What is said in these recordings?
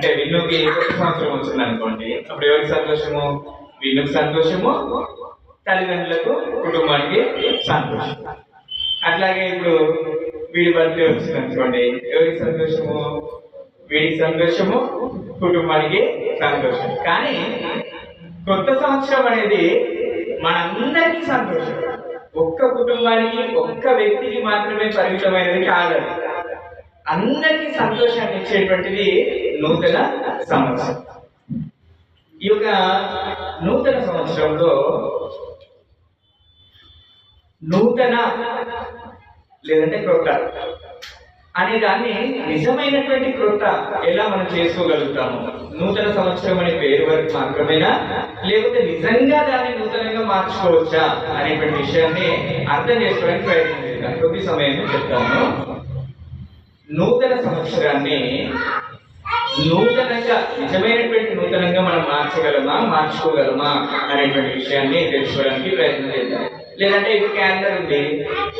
అంటే విన్నుకి కొత్త సంవత్సరం వచ్చింది అనుకోండి, అప్పుడు ఎవరికి సంతోషము? విన్నుకి సంతోషము, తల్లిదండ్రులకు, కుటుంబానికి సంతోషం. అట్లాగే ఇప్పుడు వీడి బర్త్డే వచ్చింది అనుకోండి, ఎవరికి సంతోషము? వీడికి సంతోషము, కుటుంబానికి సంతోషం. కానీ కొత్త సంవత్సరం అనేది మనందరికీ సంతోషం. ఒక్క కుటుంబానికి, ఒక్క వ్యక్తికి మాత్రమే పరిమితమైనది కాదు. అందరికీ సంతోషాన్ని ఇచ్చేటువంటిది నూతన సంవత్సరం. ఈ యొక్క నూతన సంవత్సరంలో నూతన లేదంటే క్రొత్త అనే దాన్ని నిజమైనటువంటి క్రొత్త ఎలా మనం చేసుకోగలుగుతాము? నూతన సంవత్సరం అనే పేరు వరకు మాత్రమేనా, లేకపోతే నిజంగా దాన్ని నూతనంగా మార్చుకోవచ్చా అనేటువంటి విషయాన్ని అర్థం చేసుకోవడానికి ప్రయత్నం చేద్దాం. కొద్ది సమయం చెప్తాము. నూతన సంవత్సరాన్ని నూతనంగా, నిజమైనటువంటి నూతనంగా మనం మార్చగలమా, మార్చుకోగలమా అనేటువంటి విషయాన్ని తెలుసుకోవడానికి ప్రయత్నం చేద్దాం. లేదంటే ఇప్పుడు క్యాలెండర్ ఉంది,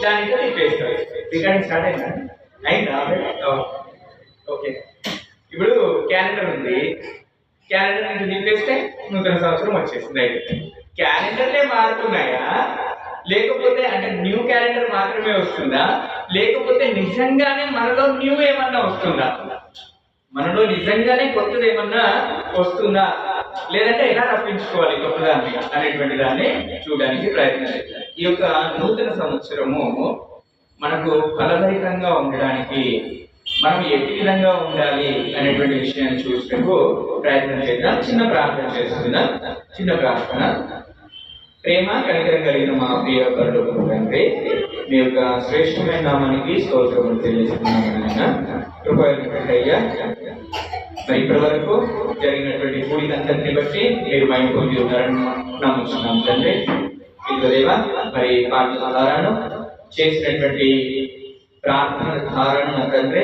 దానితో తిప్పేస్తారు. రికార్డింగ్ స్టార్ట్ అయిందా? ఓకే. ఇప్పుడు క్యాలెండర్ ఉంది, క్యాలెండర్ నుంచి తిప్పేస్తే నూతన సంవత్సరం వచ్చేసింది. అయితే క్యాలెండర్లే మారుతున్నాయా, లేకపోతే అంటే న్యూ క్యాలెండర్ మాత్రమే వస్తుందా, లేకపోతే నిజంగానే మనలో న్యూ ఏమన్నా వస్తుందా? మనలో నిజంగానే కొత్తది ఏమన్నా వస్తుందా, లేదంటే ఎలా రప్పించుకోవాలి కొత్తదాన్ని అనేటువంటి దాన్ని చూడడానికి ప్రయత్నం చేద్దాం. ఈ యొక్క నూతన సంవత్సరము మనకు ఫలభరితంగా ఉండడానికి మనం ఏ విధంగా ఉండాలి అనేటువంటి విషయాన్ని చూసేందుకు ప్రయత్నం చేద్దాం. చిన్న ప్రార్థన చేసుకుందాం. చిన్న ప్రార్థన. ప్రేమ కనికరం కలిగిన మా ప్రియ పరలోకపు తండ్రి, మీ యొక్క శ్రేష్టమైన నామానికి స్తోత్రములు తెలియజేస్తున్నాను. కృపయ్యా, మరి ఇప్పటి వరకు జరిగినటువంటి కూడికంతటిని బట్టి మీరు మహిమ పొంది ఉన్నారని నమ్ముతున్నాం తండ్రి. ఇదిగో దేవా, మరి పాటల ఆధారాన్ని చేసినటువంటి ప్రార్థన ధారణ తండ్రి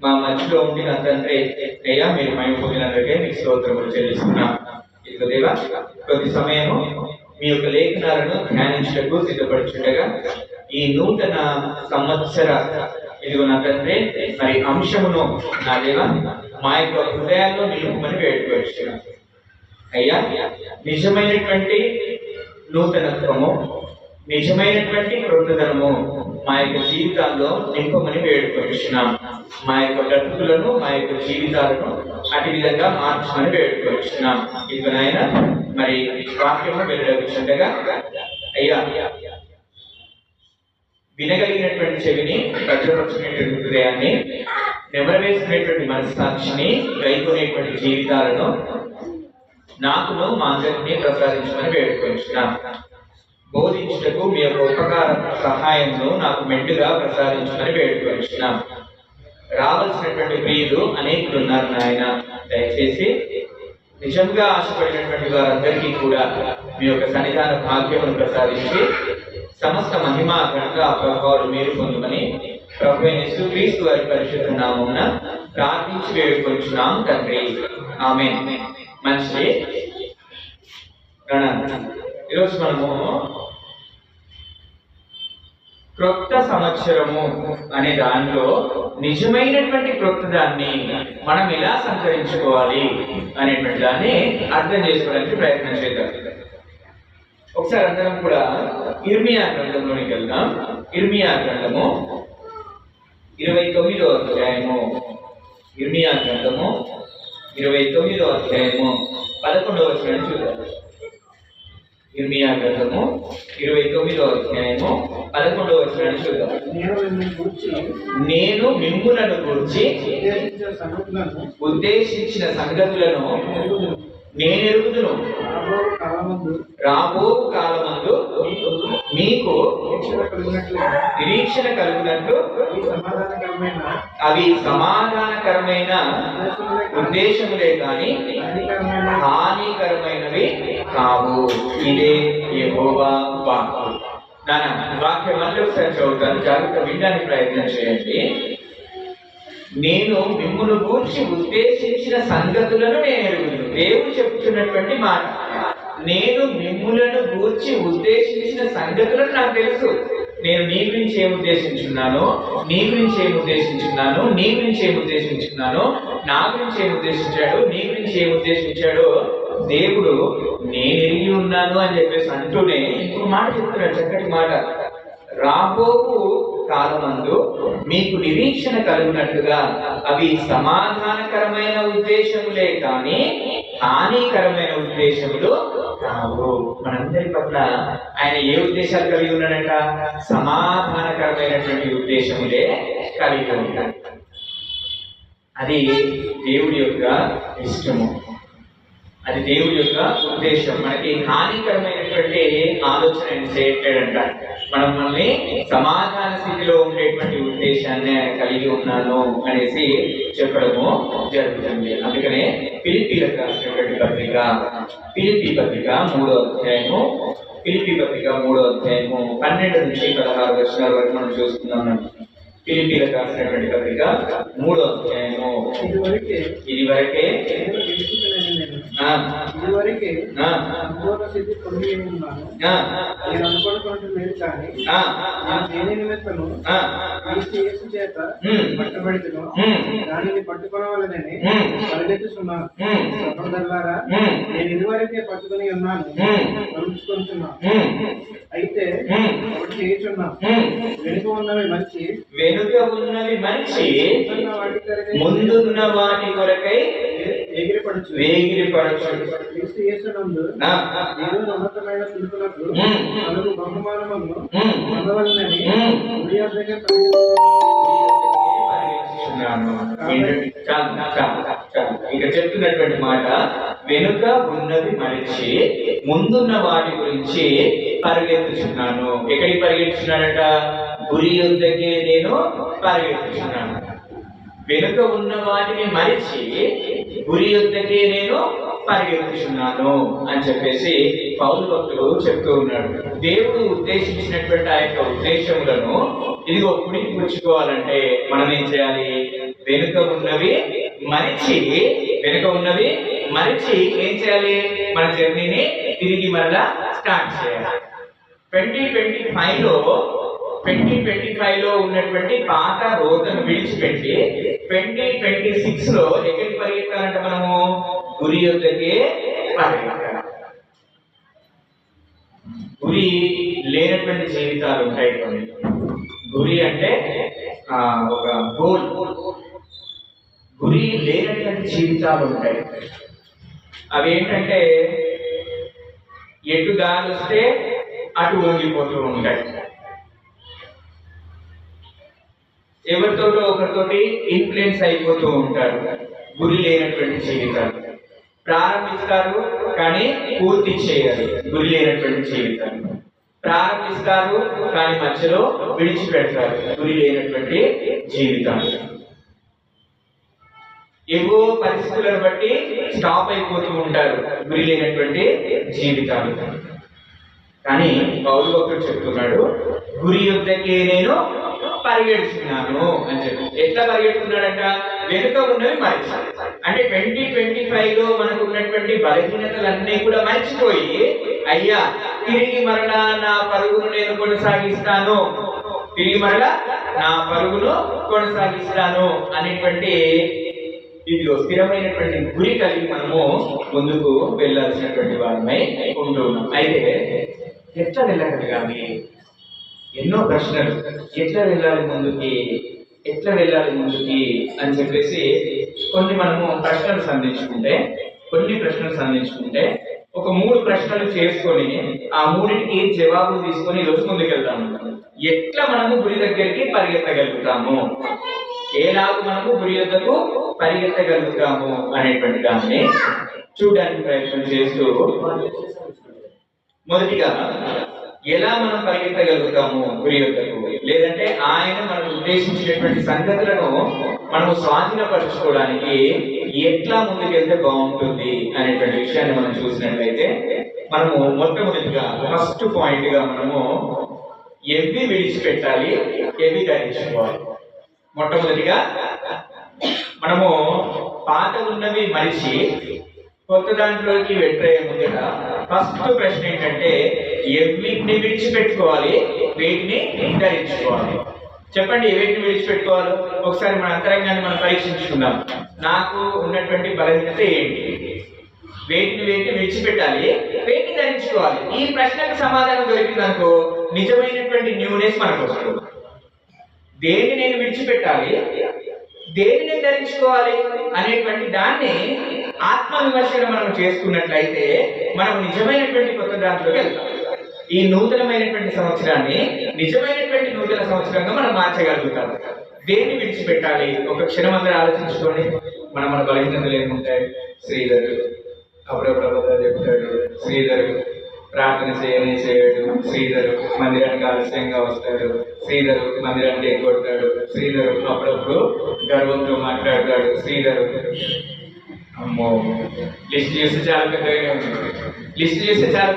మా మధ్యలో ఉండి నా తండ్రి అయ్యా, మీరు మహిమ పొందినందుకే మీకు స్తోత్రములు చెల్లిస్తున్నాం. ఇదిగో దేవా, కొద్ది సమయము మీ యొక్క లేఖనాలను ధ్యానించటకు సిద్ధపడుచుండగా ఈ నూతన సంవత్సర ఇదిగో నా తండ్రి మరి అంశమును నా దేవా మా యొక్క హృదయాల్లో నిలుపుమని వేడుకొచ్చున్నాం అయ్యా. నిజమైనటువంటి నూతనత్వము, నిజమైనటువంటి క్రొత్తదనము మా యొక్క జీవితాల్లో నింపమని వేడుకొచ్చున్నాం. మా యొక్క బ్రతుకులను, మా యొక్క జీవితాలను అటు విధంగా మార్చమని వేడుకొచ్చున్నాం. ఇదిగో నాయన, మరి వాక్యము వెలువడుచుండగా అయ్యా, వినగలిగినటువంటి చెవిని, భద్రపరుచుకునేటువంటి హృదయాన్ని, నెమరవేసుకునేటువంటి మనస్సాక్షిని, గైకొనేటువంటి జీవితాలను నాకును మా అందరినీ ప్రసాదించమని వేడుకొచ్చున్నాం. బోధించుటకు మీ యొక్క ఉపకార సహాయంలో నాకు మెండుగా ప్రసాదించమని వేడుకొచ్చున్నాం. రావాల్సినటువంటి ప్రియులు అనేకులు ఉన్నారు నాయన. దయచేసి నిజంగా ఆశపడినటువంటి వారందరికీ కూడా మీ యొక్క సన్నిధాన భాగ్యమును ప్రసాదించి సమస్త మహిమ ఘనత ప్రభావాలు మీరు పొందమని ప్రభు యేసుక్రీస్తు వారి పరిశుద్ధ నామమున ప్రార్థించి వేడుకొంచున్నాం తండ్రి. ఆమేన్. మంచిది. ఈరోజు మనము క్రొత్త సంవత్సరము అనే దానిలో నిజమైనటువంటి క్రొత్తదాన్ని మనం ఎలా సంతరించుకోవాలి అనేటువంటి దాన్ని అర్థం చేసుకోవడానికి ప్రయత్నం చేద్దాం. ఒకసారి అందరం కూడా ఇర్మియా గ్రంథంలోనికి వెళ్దాం. ఇర్మియా గ్రంథము 29వ అధ్యాయము, ఇర్మియా గ్రంథము 29వ అధ్యాయము 11వ వచనాన్ని చూద్దాం. ఇర్మియా గ్రంథము 29వ అధ్యాయము 11వ వచనాన్ని చూద్దాం. నేను మిమ్ములను గూర్చి ఉద్దేశించిన సంగతులను నేను ఎరుగుదును. రాబో కాలమందు మీకు నిరీక్షణ కలిగినట్లు అవి సమాధానకరమైన ఉద్దేశములే కానీ హానికరమైనవి కావు. ఇదే యెహోవా వాక్కు. వాక్యం మళ్ళీ ఒకసారి చదువుతాను, జాగ్రత్త వినడానికి ప్రయత్నం చేయండి. నేను మిమ్మును గూర్చి ఉద్దేశించిన సంగతులను నేను ఎరుగుదును. దేవుడు చెప్తున్నటువంటి మాట, నేను మిమ్ములను గూర్చి ఉద్దేశించిన సంగతులను నాకు తెలుసు. నేను నీ గురించి ఏం ఉద్దేశించున్నాను, నీ గురించి ఏం ఉద్దేశించున్నాను, నీ గురించి ఏం ఉద్దేశించున్నాను, నా గురించి ఏం ఉద్దేశించాడు, నీ గురించి ఏం ఉద్దేశించాడో దేవుడు నేను ఎరిగి ఉన్నాను అని చెప్పేసి అంటూనే ఇంకొక మాట చెప్తున్నాడు, చక్కటి మాట. రాబోవు కాలమందు మీకు నిరీక్షణ కలిగినట్లుగా అవి సమాధానకరమైన ఉద్దేశములే కానీ హానికరమైన ఉద్దేశములు కావు. మనందరి పట్ల ఆయన ఏ ఉద్దేశాలు కలిగి ఉన్నాడంట? సమాధానకరమైనటువంటి ఉద్దేశములే కలిగి ఉన్నాడు. అది దేవుడి యొక్క ఇష్టము, అది దేవుడి యొక్క ఉద్దేశం. మనకి హానికరమైనటువంటి ఆలోచన ఆయన చేయట్లేదంట. మనల్ని సమాధాన స్థితిలో ఉండేటువంటి ఉద్దేశాన్ని కలిగి ఉన్నాను అనేసి చెప్పడము జరుగుతుంది. అందుకనే ఫిలిప్పీలకు రాసినటువంటి పత్రిక, ఫిలిప్పీ పత్రిక 3వ అధ్యాయము, ఫిలిప్పీ పత్రిక 3వ అధ్యాయము 12 నుంచి 16 వచనాల వరకు మనం చూస్తున్నాం. ఫిలిప్పీలకు రాసినటువంటి పత్రిక 3వ అధ్యాయము. ఇదివరకే దానిని పట్టుకోవాలని పరిగెత్తుతున్నాను. నేను ఇదివరకే పట్టుకుని ఉన్నాను, పరుచుకుంటున్నాను. అయితే ఒకటి చేయుచున్నాను, వెనుక ఉన్నవి మనిషి ముందున్న వాటి కొరకై వేగిరిపడచ్చు. ఉన్నతమైన పిలుపునకు బహుమానమును పొందవలెనని ఇక్కడ చెప్తున్నటువంటి మాట, వెనుక ఉన్నది మనిషి ముందున్న వాటి గురించి పరిగెత్తుచున్నాను. ఎక్కడికి పరిగెత్తుచున్నాడట? గురి యొద్దకే నేను పరిగెత్తుచున్నాను. వెనుక ఉన్న వాటిని మరిచి గురి యొద్దకే నేను పరిగెత్తుచున్నాను అని చెప్పేసి పౌలు భక్తుడు చెప్తూ ఉన్నాడు. దేవుడు ఉద్దేశించినటువంటి ఆ యొక్క ఉద్దేశములను ఇదిగో పుడికి పుచ్చుకోవాలంటే మనం ఏం చేయాలి? వెనుక ఉన్నవి మరిచి ఏం చేయాలి? మన జర్నీని తిరిగి మరలా స్టార్ట్ చేయాలి. 2025 లో ఉన్నటువంటి పాత రోజును విడిచిపెట్టి 2026 లో ఎక్కడికి పరిగెత్తాలంటే మనము గురి యొద్దకే పరిగెత్తాలి. గురి లేనటువంటి జీవితాలు ఉంటాయి కొన్ని. గురి అంటే ఒక గోల్. గురి లేనటువంటి జీవితాలు ఉంటాయి. అవి ఏంటంటే ఎటు దారి వస్తే అటు వంగిపోతూ ఉంటాయి. ఎవరితోటో ఒకరితోటి ఇన్ఫ్లుయెన్స్ అయిపోతూ ఉంటారు. గురి లేనటువంటి జీవితాలు ప్రారంభిస్తారు కానీ పూర్తి చేయాలి. గురి లేనటువంటి జీవితాలు ప్రారంభిస్తారు కానీ మధ్యలో విడిచిపెడతారు. గురి లేనటువంటి జీవితాలు ఏవో పరిస్థితులను బట్టి స్టాప్ అయిపోతూ ఉంటారు. గురి లేనటువంటి జీవితాలు. కానీ పౌలు భక్తుడు చెప్తున్నాడు, గురి యొద్దకే నేను పరిగెడుతున్నాను అని చెప్పి. ఎట్లా పరిగెడుతున్నాడంట? వెనుక ఉన్నవి మరిచి. అంటే 2025 లో మనకు ఉన్నటువంటి బలహీనతలన్నీ కూడా మర్చిపోయి, అయ్యా తిరిగి మరలా నా పరుగును నేను కొనసాగిస్తాను, అనేటువంటి ఇదిగో స్థిరమైనటువంటి గురి కలిగి మనము ముందుకు వెళ్ళాల్సినటువంటి వారమై ఉంటున్నాం. అయితే ఎట్లా వెళ్ళగలగాలి? ఎన్నో ప్రశ్నలు. ఎట్లా వెళ్ళాలి ముందుకి అని చెప్పేసి కొన్ని ప్రశ్నలు సంధించుకుంటే ఒక 3 ప్రశ్నలు చేసుకొని ఆ 3టికి జవాబులు తీసుకొని ఈరోజు ముందుకెళ్తాము. ఎట్లా మనము గురి దగ్గరికి పరిగెత్తగలుగుతాము, ఏలాగు మనము గురి యొద్దకు పరిగెత్తగలుగుతాము అనేటువంటి దాన్ని చూడడానికి ప్రయత్నం చేస్తూ, మొదటిగా ఎలా మనం పరిగెత్తగలుగుతాము గురి యొద్దకు, లేదంటే ఆయన మనకు ఉద్దేశించినటువంటి సంగతులను మనము స్వాధీనపరచుకోవడానికి ఎట్లా ముందుకెళ్తే బాగుంటుంది అనేటువంటి విషయాన్ని మనం చూసినట్లయితే, మనము మొట్టమొదటిగా ఫస్ట్ పాయింట్ గా మనము ఎవి విడిచిపెట్టాలి, ఎవి ధరించుకోవాలి. మొట్టమొదటిగా మనము పాత ఉన్నవి మరిచి కొత్త దాంట్లోకి వెంటనే ముందుగా ఫస్ట్ ప్రశ్న ఏంటంటే, ఎవిటిని విడిచిపెట్టుకోవాలి, వేటిని ధరించుకోవాలి. చెప్పండి, వేటిని విడిచిపెట్టుకోవాలి? ఒకసారి మన అంతరంగాన్ని మనం పరీక్షించుకుందాం. నాకు ఉన్నటువంటి బలహీనత ఏంటి? వేటిని విడిచిపెట్టాలి, వేటిని ధరించుకోవాలి. ఈ ప్రశ్నకు సమాధానం దొరికిందనుకో నిజమైనటువంటి న్యూనెస్ మనకు వస్తుంది. దేన్ని నేను విడిచిపెట్టాలి, దేన్ని నేను ధరించుకోవాలి అనేటువంటి దాన్ని ఆత్మవిమర్శన మనం చేసుకున్నట్లయితే మనం నిజమైనటువంటి కొత్త దాంట్లోకి వెళ్తాం. ఈ నూతనమైనటువంటి సంవత్సరాన్ని నిజమైనటువంటి నూతన సంవత్సరంగా మనం మార్చగలుగుతాం. దేన్ని విడిచిపెట్టాలి? ఒక క్షణం అందరూ ఆలోచించుకోండి. మన బలహీనతలు ఏముంటాయి? శ్రీధరు అప్పుడప్పుడు చెప్తాడు, శ్రీధరు ప్రార్థన చేయడు, శ్రీధరు మందిరానికి ఆలస్యంగా వస్తాడు, శ్రీధరు మందిరానికి ఎగ్గొడతాడు, శ్రీధరు అప్పుడప్పుడు గర్వంతో మాట్లాడతాడు, శ్రీధరు అమ్మో లిస్ట్ చేస్తే చాలా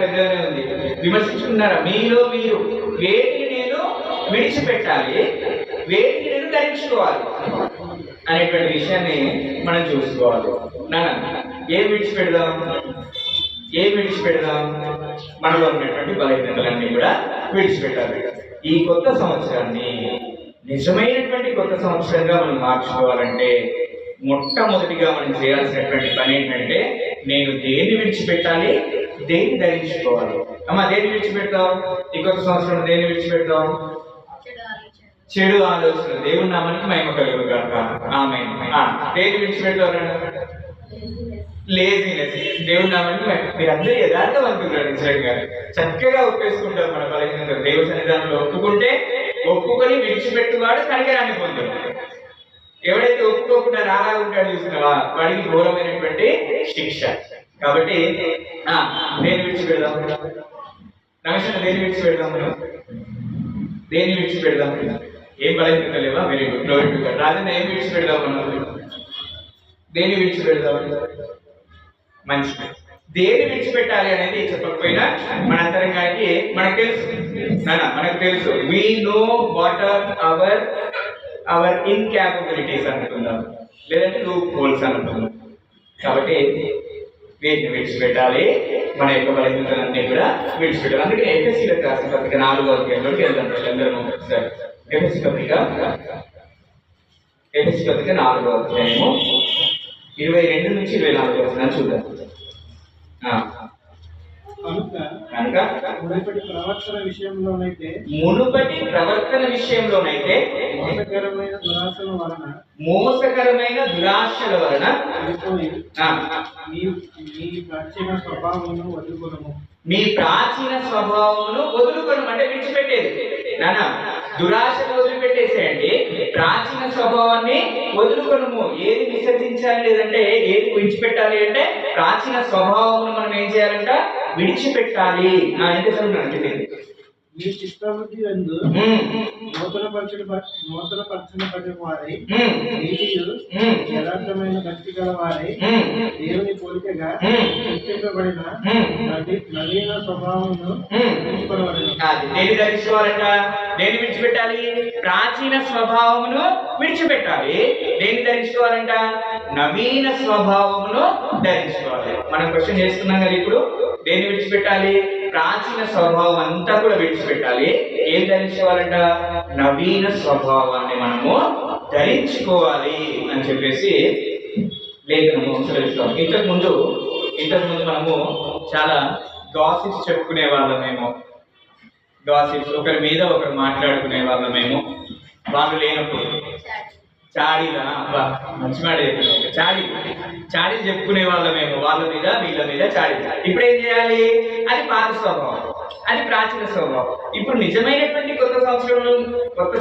పెద్దగానే ఉంది. విమర్శించుకున్నారా? మీలో మీరు వేటిని నేను విడిచిపెట్టాలి, వేటిని నేను ధరించుకోవాలి అనేటువంటి విషయాన్ని మనం చూసుకోవాలి. ఏం విడిచిపెడదాం? మనలో ఉన్నటువంటి బలహీనతలన్నీ కూడా విడిచిపెట్టాలి. ఈ కొత్త సంవత్సరాన్ని నిజమైనటువంటి కొత్త సంవత్సరంగా మనం మార్చుకోవాలంటే మొట్టమొదటిగా మనం చేయాల్సినటువంటి పని ఏంటంటే నేను దేన్ని విడిచిపెట్టాలి, దేన్ని ధరించుకోవాలి. అమ్మా, దేన్ని విడిచిపెడతాం? ఈ కొత్త సంవత్సరం దేన్ని విడిచిపెడతాం? చెడు ఆలోచన. దేవుని నామానికి మహిమ కలుగును గాక. ఆమేన్. దేన్ని విడిచిపెడతారు? లేజినెస్. దేవుని నామానికి మీరందరూ యథార్థవంతులు నిజంగా చక్కగా ఒప్పేసుకుంటారు. మన బలహీనత దేవుని సన్నిధానంలో ఒప్పుకొని విడిచిపెట్టువాడు కనికరాన్ని పొందుతాడు. ఎవడైతే ఒప్పుకోకుండా రాగా ఉంటాడు చూసినవా, వాడికి ఘోరమైనటువంటి శిక్ష. కాబట్టి దేన్ని విడిచిపెడదాం? నమస్కారం, దేన్ని విడిచిపెడదాం? దేన్ని విడిచిపెడదాం? ఏం బలహీనత లేవా? Very good, glory to God. Rajanna ఏం విడిచిపెడదాం? మనం దేన్ని విడిచిపెడదాం? మంచిది. దేన్ని విడిచిపెట్టాలి అనేది చెప్పకపోయినా మన అంతరంగానికి మనకు తెలుసు. we know what are our incapabilities అనుకుందాం, లేదంటే లూప్ హోల్స్ అనుకుందాం. కాబట్టి వీటిని విడిచిపెట్టాలి, మన యొక్క బలహీనతలన్నీ కూడా విడిచిపెట్టాలి. అందుకే ఎఫెసీలకు రాసిన పత్రిక 4వ అధ్యాయంలోకి వెళ్దాం. అందరూ ఒకసారి ఎఫెసీ పత్రిక 4వ అధ్యాయము 22 నుంచి 24 వచనాలు చూద్దాం. కనుక మునుపటి ప్రవర్తన విషయంలోనైతే మోసకరమైన దురాశల వలన మీ ప్రాచీన స్వభావమును వదులుకొను. అంటే విడిచిపెట్టేది నాన్న, దురాశను వదిలిపెట్టేసేయండి, ప్రాచీన స్వభావాన్ని వదులుకొనుము. ఏది విసర్జించాలి, లేదంటే ఏది విడిచిపెట్టాలి అంటే ప్రాచీన స్వభావమును మనం ఏం చేయాలంట? విడిచిపెట్టాలి. మీ చిత్తబుద్ధి యందు నూతనపరచబడిన వారై యథార్థమైన భక్తి గల వారై దేవుని పోలికగా సృష్టింపబడిన నవీన స్వభావమును ధరించుకోవాలంట. దేన్ని విడిచిపెట్టాలి? ప్రాచీన స్వభావమును విడిచిపెట్టాలి. దేన్ని ధరించుకోవాలంట? నవీన స్వభావమును ధరించుకోవాలి. మనం క్వశ్చన్ చేసుకున్నాం కదా ఇప్పుడు. దేన్ని విడిచిపెట్టాలి? ప్రాచీన స్వభావం అంతా కూడా విడిచిపెట్టాలి. ఏం ధరించుకోవాలంట? నవీన స్వభావాన్ని మనము ధరించుకోవాలి అని చెప్పేసి లేఖనము సెలవిస్తాం. ఇంతకు ముందు మనము చాలా గాసిప్స్ చెప్పుకునే వాళ్ళమేమో, ఒకరి మీద ఒకరు మాట్లాడుకునే వాళ్ళమేమో. వాళ్ళు లేనప్పుడు చాడీలా మంచి మాట చెప్పాను, చాడీలు చెప్పుకునే వాళ్ళమేమో, వాళ్ళ మీద వీళ్ళ మీద చాడీ. ఇప్పుడు ఏం చేయాలి? అది పాత స్వభావం, అది ప్రాచీన స్వభావం. ఇప్పుడు నిజమైనటువంటి కొత్త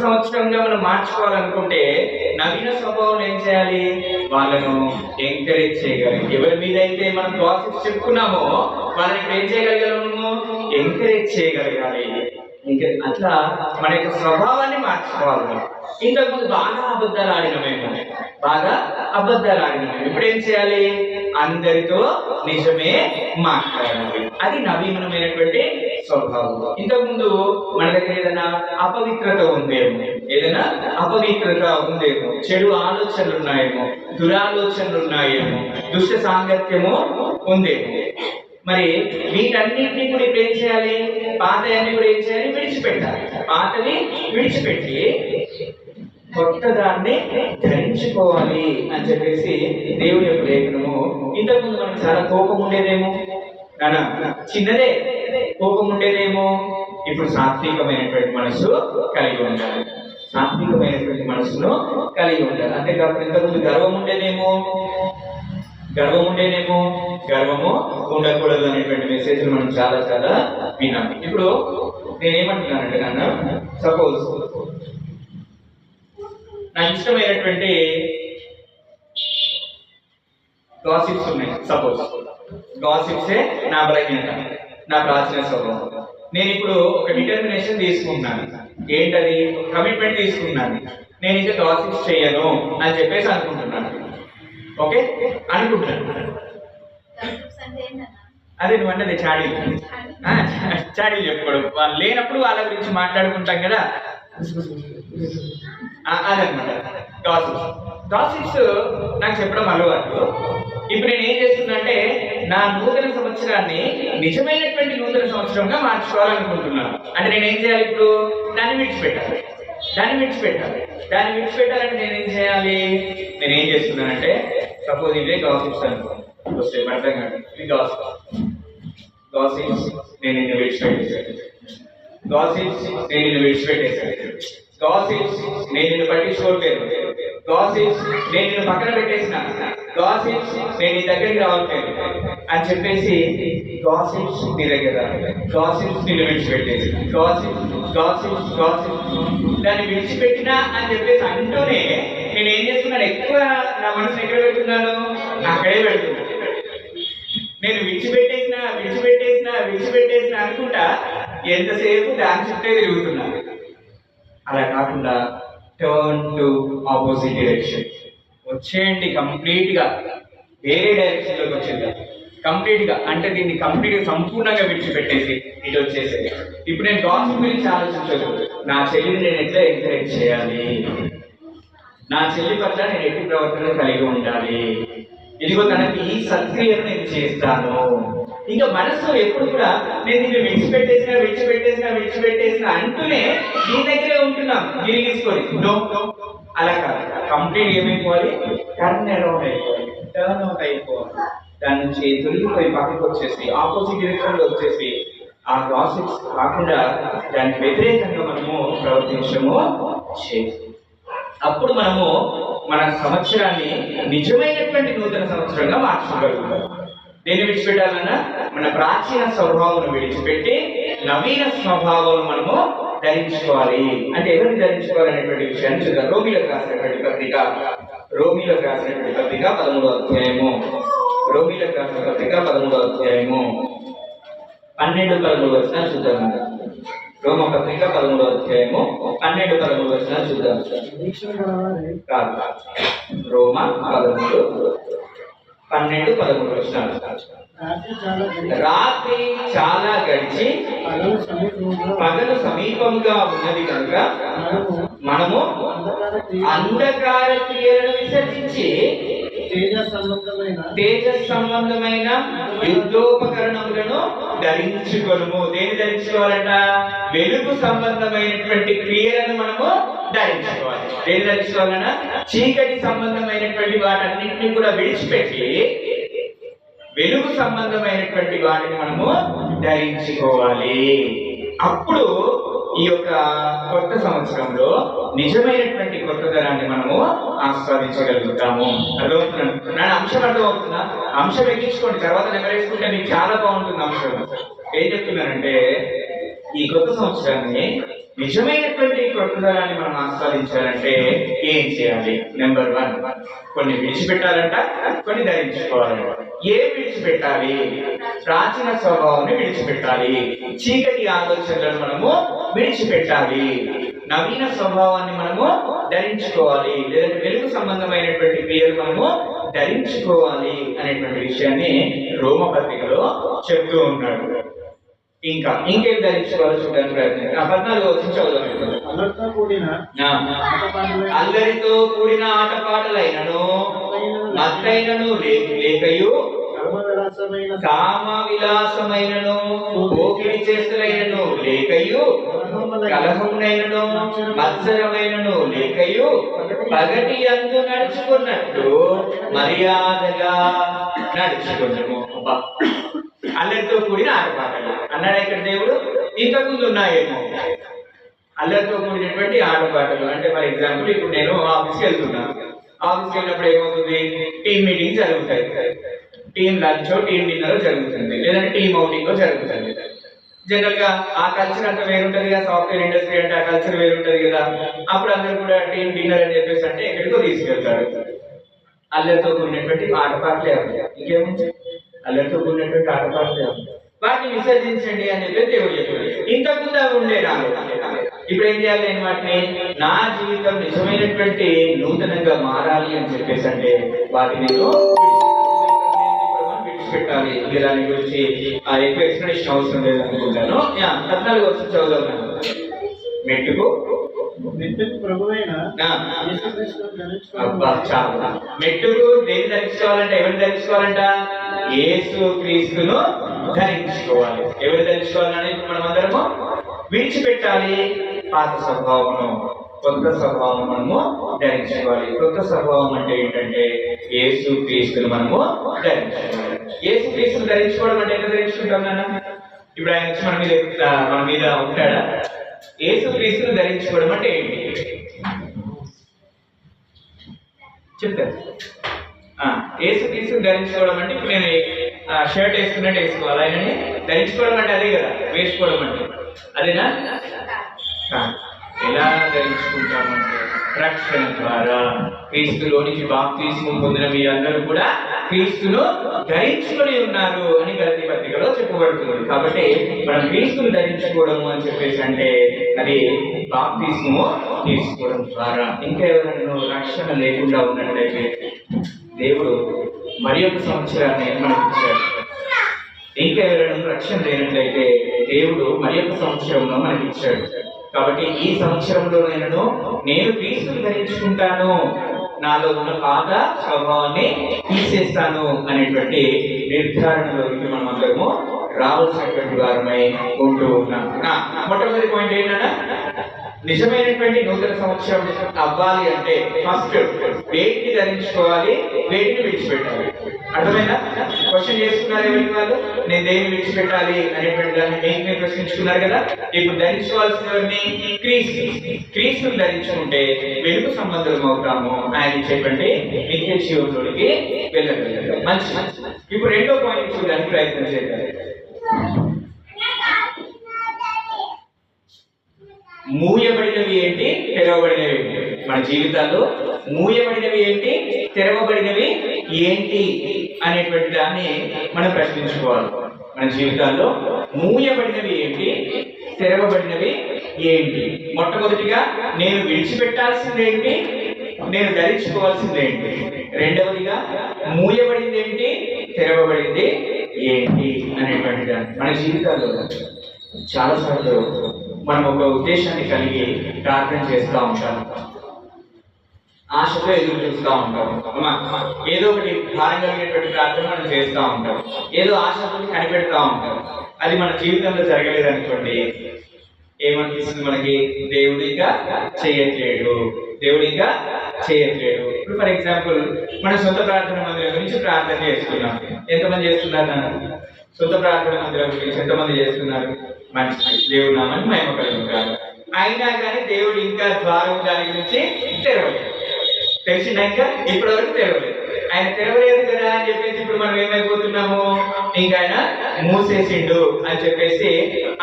సంవత్సరంగా మనం మార్చుకోవాలనుకుంటే నవీన స్వభావం ఏం చేయాలి? వాళ్ళను ఎంకరేజ్ చేయగలిగి, ఎవరి మీద అయితే మనం గాసిప్స్ చెప్పుకున్నామో వాళ్ళని ఇప్పుడు ఏం చేయగలిగాము? ఎంకరేజ్ చేయగలగాలి. ఇంకా అట్లా మన యొక్క స్వభావాన్ని మార్చుకోవాలి. ఇంతకుముందు బాగా అబద్ధాలు ఆడినమేమో, ఇప్పుడు ఏం చేయాలి? అందరితో నిజమే మాట్లాడాలి. అది నవీనమైనటువంటి స్వభావం. ఇంతకుముందు మన దగ్గర ఏదైనా అపవిత్రత ఉందేమో, చెడు ఆలోచనలు ఉన్నాయేమో, దురాలోచనలు ఉన్నాయేమో, దుష్ట సాంగత్యము ఉందేమో. మరి వీటన్నింటినీ కూడా ఇప్పుడు ఏం చేయాలి? పాతయాన్ని కూడా ఏం చేయాలి? విడిచిపెట్టాలి. పాతని విడిచిపెట్టి కొత్త దాన్ని ధరించుకోవాలి అని చెప్పేసి దేవుని యొక్క లేఖనము. ఇంతకుముందు మనకు చాలా కోపం ఉండేదేమో, చిన్నదే కోపం ఉండేదేమో, ఇప్పుడు సాత్వికమైనటువంటి మనసు కలిగి ఉండాలి. సాత్వికమైనటువంటి మనసును కలిగి ఉండాలి. అంతేకాకుండా ఇంతకుముందు గర్వం ఉండేదేమో, గర్వము ఉండకూడదు అనేటువంటి మెసేజ్ మనం చాలా చాలా వినాలి. ఇప్పుడు నేనేమంటున్నానంటే సపోజ్ నాకు ఇష్టమైనటువంటి గాసిప్స్ ఉన్నాయి. సపోజ్ గాసిప్సే నా బలహీనత, నా ప్రాచీన స్వభావం. నేను ఇప్పుడు ఒక డిటర్మినేషన్ తీసుకుంటున్నాను. ఏంటది? కమిట్మెంట్ తీసుకున్నాను. నేను ఇంకా గాసిప్స్ చేయను అని చెప్పేసి అనుకుంటున్నాను. ఓకే అనుకుంటున్నాను. అదే నువ్వు అన్నది చాడీలు చెప్పుకోవడం. వాళ్ళు లేనప్పుడు వాళ్ళ గురించి మాట్లాడుకుంటాం కదా, అదనమాట గాసిప్స్ నాకు చెప్పడం అలవాటు. ఇప్పుడు నేను ఏం చేస్తున్నా అంటే నా నూతన సంవత్సరాన్ని నిజమైనటువంటి నూతన సంవత్సరంగా మార్చుకోవాలనుకుంటున్నాను. అంటే నేను ఏం చేయాలి? ఇప్పుడు దాన్ని విడిచిపెట్టాలి. దాన్ని విడిచిపెట్టాలంటే నేనేం చేయాలి? నేనేం చేస్తున్నానంటే సపోజ్ ఇవే గాసిప్స్ అనుకో, వస్తే అర్థం కాదు. ఇది గాసిప్స్ నేను నిన్ను విడిచిపెట్టేశాను. గాసిప్స్ నేను నిన్ను పట్టించుకోవట్లేదు. గాసిప్స్ నేను నిన్ను పక్కన పెట్టేసిన. గాసిప్స్ నేను నీ దగ్గరికి రావట్లేదు అని చెప్పేసి గాసిప్స్ నీ దగ్గర, గాసిప్స్ నిన్ను విడిచిపెట్టేసి, గాసిప్స్ దాన్ని విడిచిపెట్టినా అని చెప్పేసి అంటూనే నేను ఏం చేస్తున్నాను? ఎక్కువ నా మనసుని ఎక్కడ పెడుతున్నాను? అక్కడే పెడుతున్నాను. నేను విడిచిపెట్టేసిన అనుకుంటా ఎంతసేపు దాని చుట్టే తిరుగుతున్నాను. అలా కాకుండా టర్న్ టు ఆపోజిట్ డైరెక్షన్ వచ్చేయండి. కంప్లీట్ గా వేరే డైరెక్షన్ లోకి వచ్చేది కంప్లీట్ గా. అంటే దీన్ని కంప్లీట్ గా సంపూర్ణంగా విడిచిపెట్టేసి ఇటు వచ్చేసేది. ఇప్పుడు నేను గాసిప్ గురించి ఆలోచించదు. నా చెల్లిని నేను ఎట్లా ఎంకరేజ్ చేయాలి, నా చెల్లి పట్ల నేను ఎట్టి ప్రవర్తన కలిగి ఉండాలి, ఇదిగో తనకి ఈ సత్క్రియను నేను చేస్తాను. ఇంకా మనసు ఎప్పుడు కూడా నేను దీన్ని విడిచిపెట్టేసిన అంటూనే నీ దగ్గరే ఉంటున్నాం గిరిగీసుకొని. అలా కాదు, కంప్లీట్ ఏమైపోవాలి? టర్న్ అవుట్ అయిపోవాలి. దాని నుంచి తొలగిపోయి పక్కకి వచ్చేసి ఆపోజిట్ డైరెక్షన్ లో వచ్చేసి ఆ గాసిప్స్ కాకుండా దానికి వ్యతిరేకంగా మనము ప్రవర్తించడము చేయాలి. అప్పుడు మనము మన సంవత్సరాన్ని నిజమైనటువంటి నూతన సంవత్సరంగా మార్చుకోగలుగుతాం. దేన్ని విడిచిపెట్టాలన్నా మన ప్రాచీన స్వభావం విడిచిపెట్టి నవీన స్వభావం మనము ధరించుకోవాలి. అంటే ఎవరిని ధరించుకోవాలనేటువంటి విషయాన్ని చూద్దాం. రోమీలకు రాసినటువంటి పత్రిక 13వ అధ్యాయము, 12-13 వచనాలు చూద్దాం. రోమ పత్రిక 13వ అధ్యాయము 12-13 వచనాలు చూద్దాం. రోమ 12-13 వచనాలు. రాత్రి చాలా గడిచి పగలు సమీపంగా ఉన్నది కనుక మనము అంధకార క్రియలను విసర్జించి తేజ సంబంధమైన యుద్ధోపకరణములను ధరించుకొనుము. దేని ధరించుకోవాలంట? వెలుగు సంబంధమైనటువంటి క్రియలను మనము ధరించుకోవాలి. దేని ధరించుకోవాలన్నా? చీకటి సంబంధమైనటువంటి వాటన్నింటినీ కూడా విడిచిపెట్టి వెలుగు సంబంధమైనటువంటి వాటిని మనము ధరించుకోవాలి. అప్పుడు ఈ యొక్క కొత్త సంవత్సరంలో నిజమైనటువంటి కొత్తదనాన్ని మనము ఆస్వాదించగలుగుతాము. అర్థమవుతున్నాను? అంశం అర్థమవుతుందా? అంశం ఎక్కించుకోండి, తర్వాత నెమరేసుకుంటే మీకు చాలా బాగుంటుంది అంశం. ఏం చెప్తున్నానంటే ఈ కొత్త సంవత్సరాన్ని నిజమైనటువంటి కొత్తదనాన్ని మనం ఆస్వాదించాలంటే ఏం చేయాలి? నెంబర్ 1, కొన్ని విడిచిపెట్టాలంట, కొన్ని ధరించుకోవాలంట. ఏం విడిచిపెట్టాలి? ప్రాచీన స్వభావాన్ని విడిచిపెట్టాలి. చీకటి ఆలోచనలను మనము విడిచిపెట్టాలి. నవీన స్వభావాన్ని మనము ధరించుకోవాలి. లేదంటే వెలుగు సంబంధమైనటువంటి క్రియలు మనము ధరించుకోవాలి అనేటువంటి విషయాన్ని రోమ పత్రికలో చెప్తూ ఉన్నాడు. ఇంకేం ధరించుకోవాలో చూడడానికి ప్రయత్నం. 14వ వచనం చదువుదాం. అల్లరితో కూడిన ఆటపాటలైనను మత్తైనను లేకయు కామ విలాసమైనను పోకిడి చేష్టలైనను లేకయు కలహమునైనను మత్సరమైనను లేకయు పగటి యందు నడుచుకున్నట్టు మర్యాదగా నడుచుకున్నాము. అల్లరితో కూడిన ఆటపాటలు అన్నాడు ఇక్కడ దేవుడు. ఇంతకుముందు ఉన్నాయేమో అల్లరితో కూడినటువంటి ఆటపాటలు. అంటే ఫర్ ఎగ్జాంపుల్ ఇప్పుడు నేను ఆఫీస్కి వెళ్తున్నాను. ఆఫీస్కి వెళ్ళినప్పుడు ఏమవుతుంది, టీమ్ మీటింగ్ జరుగుతాయి, టీమ్ లంచ్ టీమ్ డిన్నర్ జరుగుతుంది, లేదంటే టీమ్ అవుటింగ్ జరుగుతుంది. జనరల్ గా ఆ కల్చర్ అంతా వేరుంటది కదా, సాఫ్ట్వేర్ ఇండస్ట్రీ అంటే ఆ కల్చర్ వేరుంటది కదా. అప్పుడు అందరూ కూడా టీమ్ డిన్నర్ అని చెప్పేసి అంటే ఎక్కడికో తీసుకెళ్తాడు. అల్లరితో కూడినటువంటి ఆటపాటలే ఉంటాయి. ఇంకేముంది, అల్లరితో కూడినటువంటి ఆటపాటలే ఉంటాయి. వాటిని విసర్జించండి అని చెప్పి దేవుడు చెప్పాడు. ఇంతకుముందు అవి ఉండే నాలో, ఇప్పుడు ఏం చేయాలి నేను వాటిని, నా జీవితం నిజమైనటువంటి నూతనంగా మారాలి అని చెప్పేసి అంటే వాటిని విడిచిపెట్టాలి. ఇది దాని గురించి ఎక్కువ ఎక్స్ప్లెనేషన్ అవసరం లేదు అనుకుంటాను. 14 వర్షం చదువుతాను. మెట్టుకు మెట్టుకు దేని ధరించుకోవాలంట, ఎవరిని ధరించుకోవాలంట, యేసు క్రీస్తును ధరించుకోవాలి. ఎవరు ధరించుకోవాలని మనం అందరము విడిచిపెట్టాలి. పాత స్వభావమును కొత్త స్వభావం మనము ధరించుకోవాలి. కొత్త స్వభావం అంటే ఏంటంటే యేసు క్రీస్తును మనము ధరించుకోవాలి. యేసు క్రీస్తును ధరించుకోవడం అంటే ఎక్కడ ధరించుకుంటాం నాన్న? ఇప్పుడు ఆయన వచ్చి మన మీద ఉంటాడా? యేసు క్రీస్తును ధరించుకోవడం అంటే ఏంటి చెప్తారు. యేసు క్రీస్తును ధరించుకోవడం అంటే ఇప్పుడు నేను షర్ట్ వేసుకున్నట్టు వేసుకోవాలి. ఆయనని ధరించుకోవడం అంటే అదే కదా, వేసుకోవడం అంటే అదేనా? ఎలా ధరించుకుంటామంటే రక్షణ ద్వారా క్రీస్తులోనికి బాప్తిస్మం పొందిన మీరందరూ కూడా క్రీస్తును ధరించుకొని ఉన్నారు అని గలతీ పత్రికలో చెప్పబడుతుంది. కాబట్టి మనం క్రీస్తును ధరించుకోవడము అని చెప్పేసి అంటే అది బాప్తిస్మము తీసుకోవడం ద్వారా. ఇంకా ఎవరైనా రక్షణ లేకుండా ఉన్నట్లయితే దేవుడు మరి ఒక సంవత్సరాన్ని మనకి ఇచ్చాడు. ఇంకా ఎవరైనా రక్షణ లేనట్లయితే దేవుడు మరి ఒక సంవత్సరంలో మనకి ఇచ్చాడు. కాబట్టి ఈ సంవత్సరంలో నేను క్రీస్తుని ధరించుకుంటాను, నాలో ఉన్న పాత స్వభావాన్ని తీసేస్తాను అనేటువంటి నిర్ధారణలోకి మనం అందరము రావాల్సినటువంటి వారమై ఉంటూ ఉన్నాం. మొట్టమొదటి పాయింట్ ఏంటన్నా, నిజమైనటువంటి నూతన సంవత్సరం అవ్వాలి అంటే ఫస్ట్ వేటిని ధరించుకోవాలి, వేటిని విడిచిపెట్టాలి. అర్థమైనా? క్వశ్చన్ చేసుకున్నారు ఎవరికి వాళ్ళు, నేను దేన్ని విడిచిపెట్టాలి అనేటువంటి దాన్ని మీరు ప్రశ్నించుకున్నారు కదా. ఇప్పుడు ధరించుకోవాల్సిన ఎవరిని? క్రీస్తుని ధరించుకుంటే వెలుగు సంబంధం అవుతాము, ఆయన ఇచ్చేటువంటి నిత్య జీవంలోకి వెళ్ళగలుగుతాం. మంచి. ఇప్పుడు రెండో పాయింట్ చూడడానికి ప్రయత్నం చేద్దాం. మూయబడినవి ఏంటి, తెరవబడినవి ఏంటి? మన జీవితాల్లో మూయబడినవి ఏంటి, తెరవబడినవి ఏంటి అనేటువంటి దాన్ని మనం ప్రశ్నించుకోవాలి. మన జీవితాల్లో మూయబడినవి ఏంటి, తెరవబడినవి ఏంటి? మొట్టమొదటిగా నేను విడిచిపెట్టాల్సింది ఏంటి, నేను ధరించుకోవాల్సింది ఏంటి? రెండవదిగా మూయబడింది ఏంటి, తెరవబడింది ఏంటి అనేటువంటి దాన్ని మన జీవితాల్లో చాలాసార్లు మనం ఒక ఉద్దేశాన్ని కలిగి ప్రార్థన చేస్తూ ఉంటాం, ఆశతో ఎదురు చూస్తూ ఉంటాం. ఏదో ఒకటి భారం కలిగేటువంటి ప్రార్థన మనం చేస్తూ ఉంటాం, ఏదో ఆశతో కనిపెడతా ఉంటాం. అది మన జీవితంలో జరగలేదు అనుకోండి, ఏమనిపిస్తుంది మనకి? దేవుడు ఇంకా చేయట్లేడు, దేవుడు ఇంకా చేయట్లేడు. ఇప్పుడు ఫర్ ఎగ్జాంపుల్ మన సొంత ప్రార్థన మందిరం గురించి ప్రార్థన చేస్తున్నాం. ఎంతమంది చేస్తున్నారు నాన్న? సొంత ప్రార్థన మందిరం గురించి ఎంతమంది చేస్తున్నారు? మంచి, దేవుడు నామని మహిమ కలుగుతారు. అయినా కానీ దేవుడు ఇంకా ద్వారం దాని గురించి తెరవలేదు. తెలిసిందా? ఇంకా ఇప్పటివరకు తెరవలేదు. ఆయన తెరవలేదు కదా అని చెప్పేసి ఇప్పుడు మనం ఏమైపోతున్నాము, ఇంకా ఆయన మూసేసిండు అని చెప్పేసి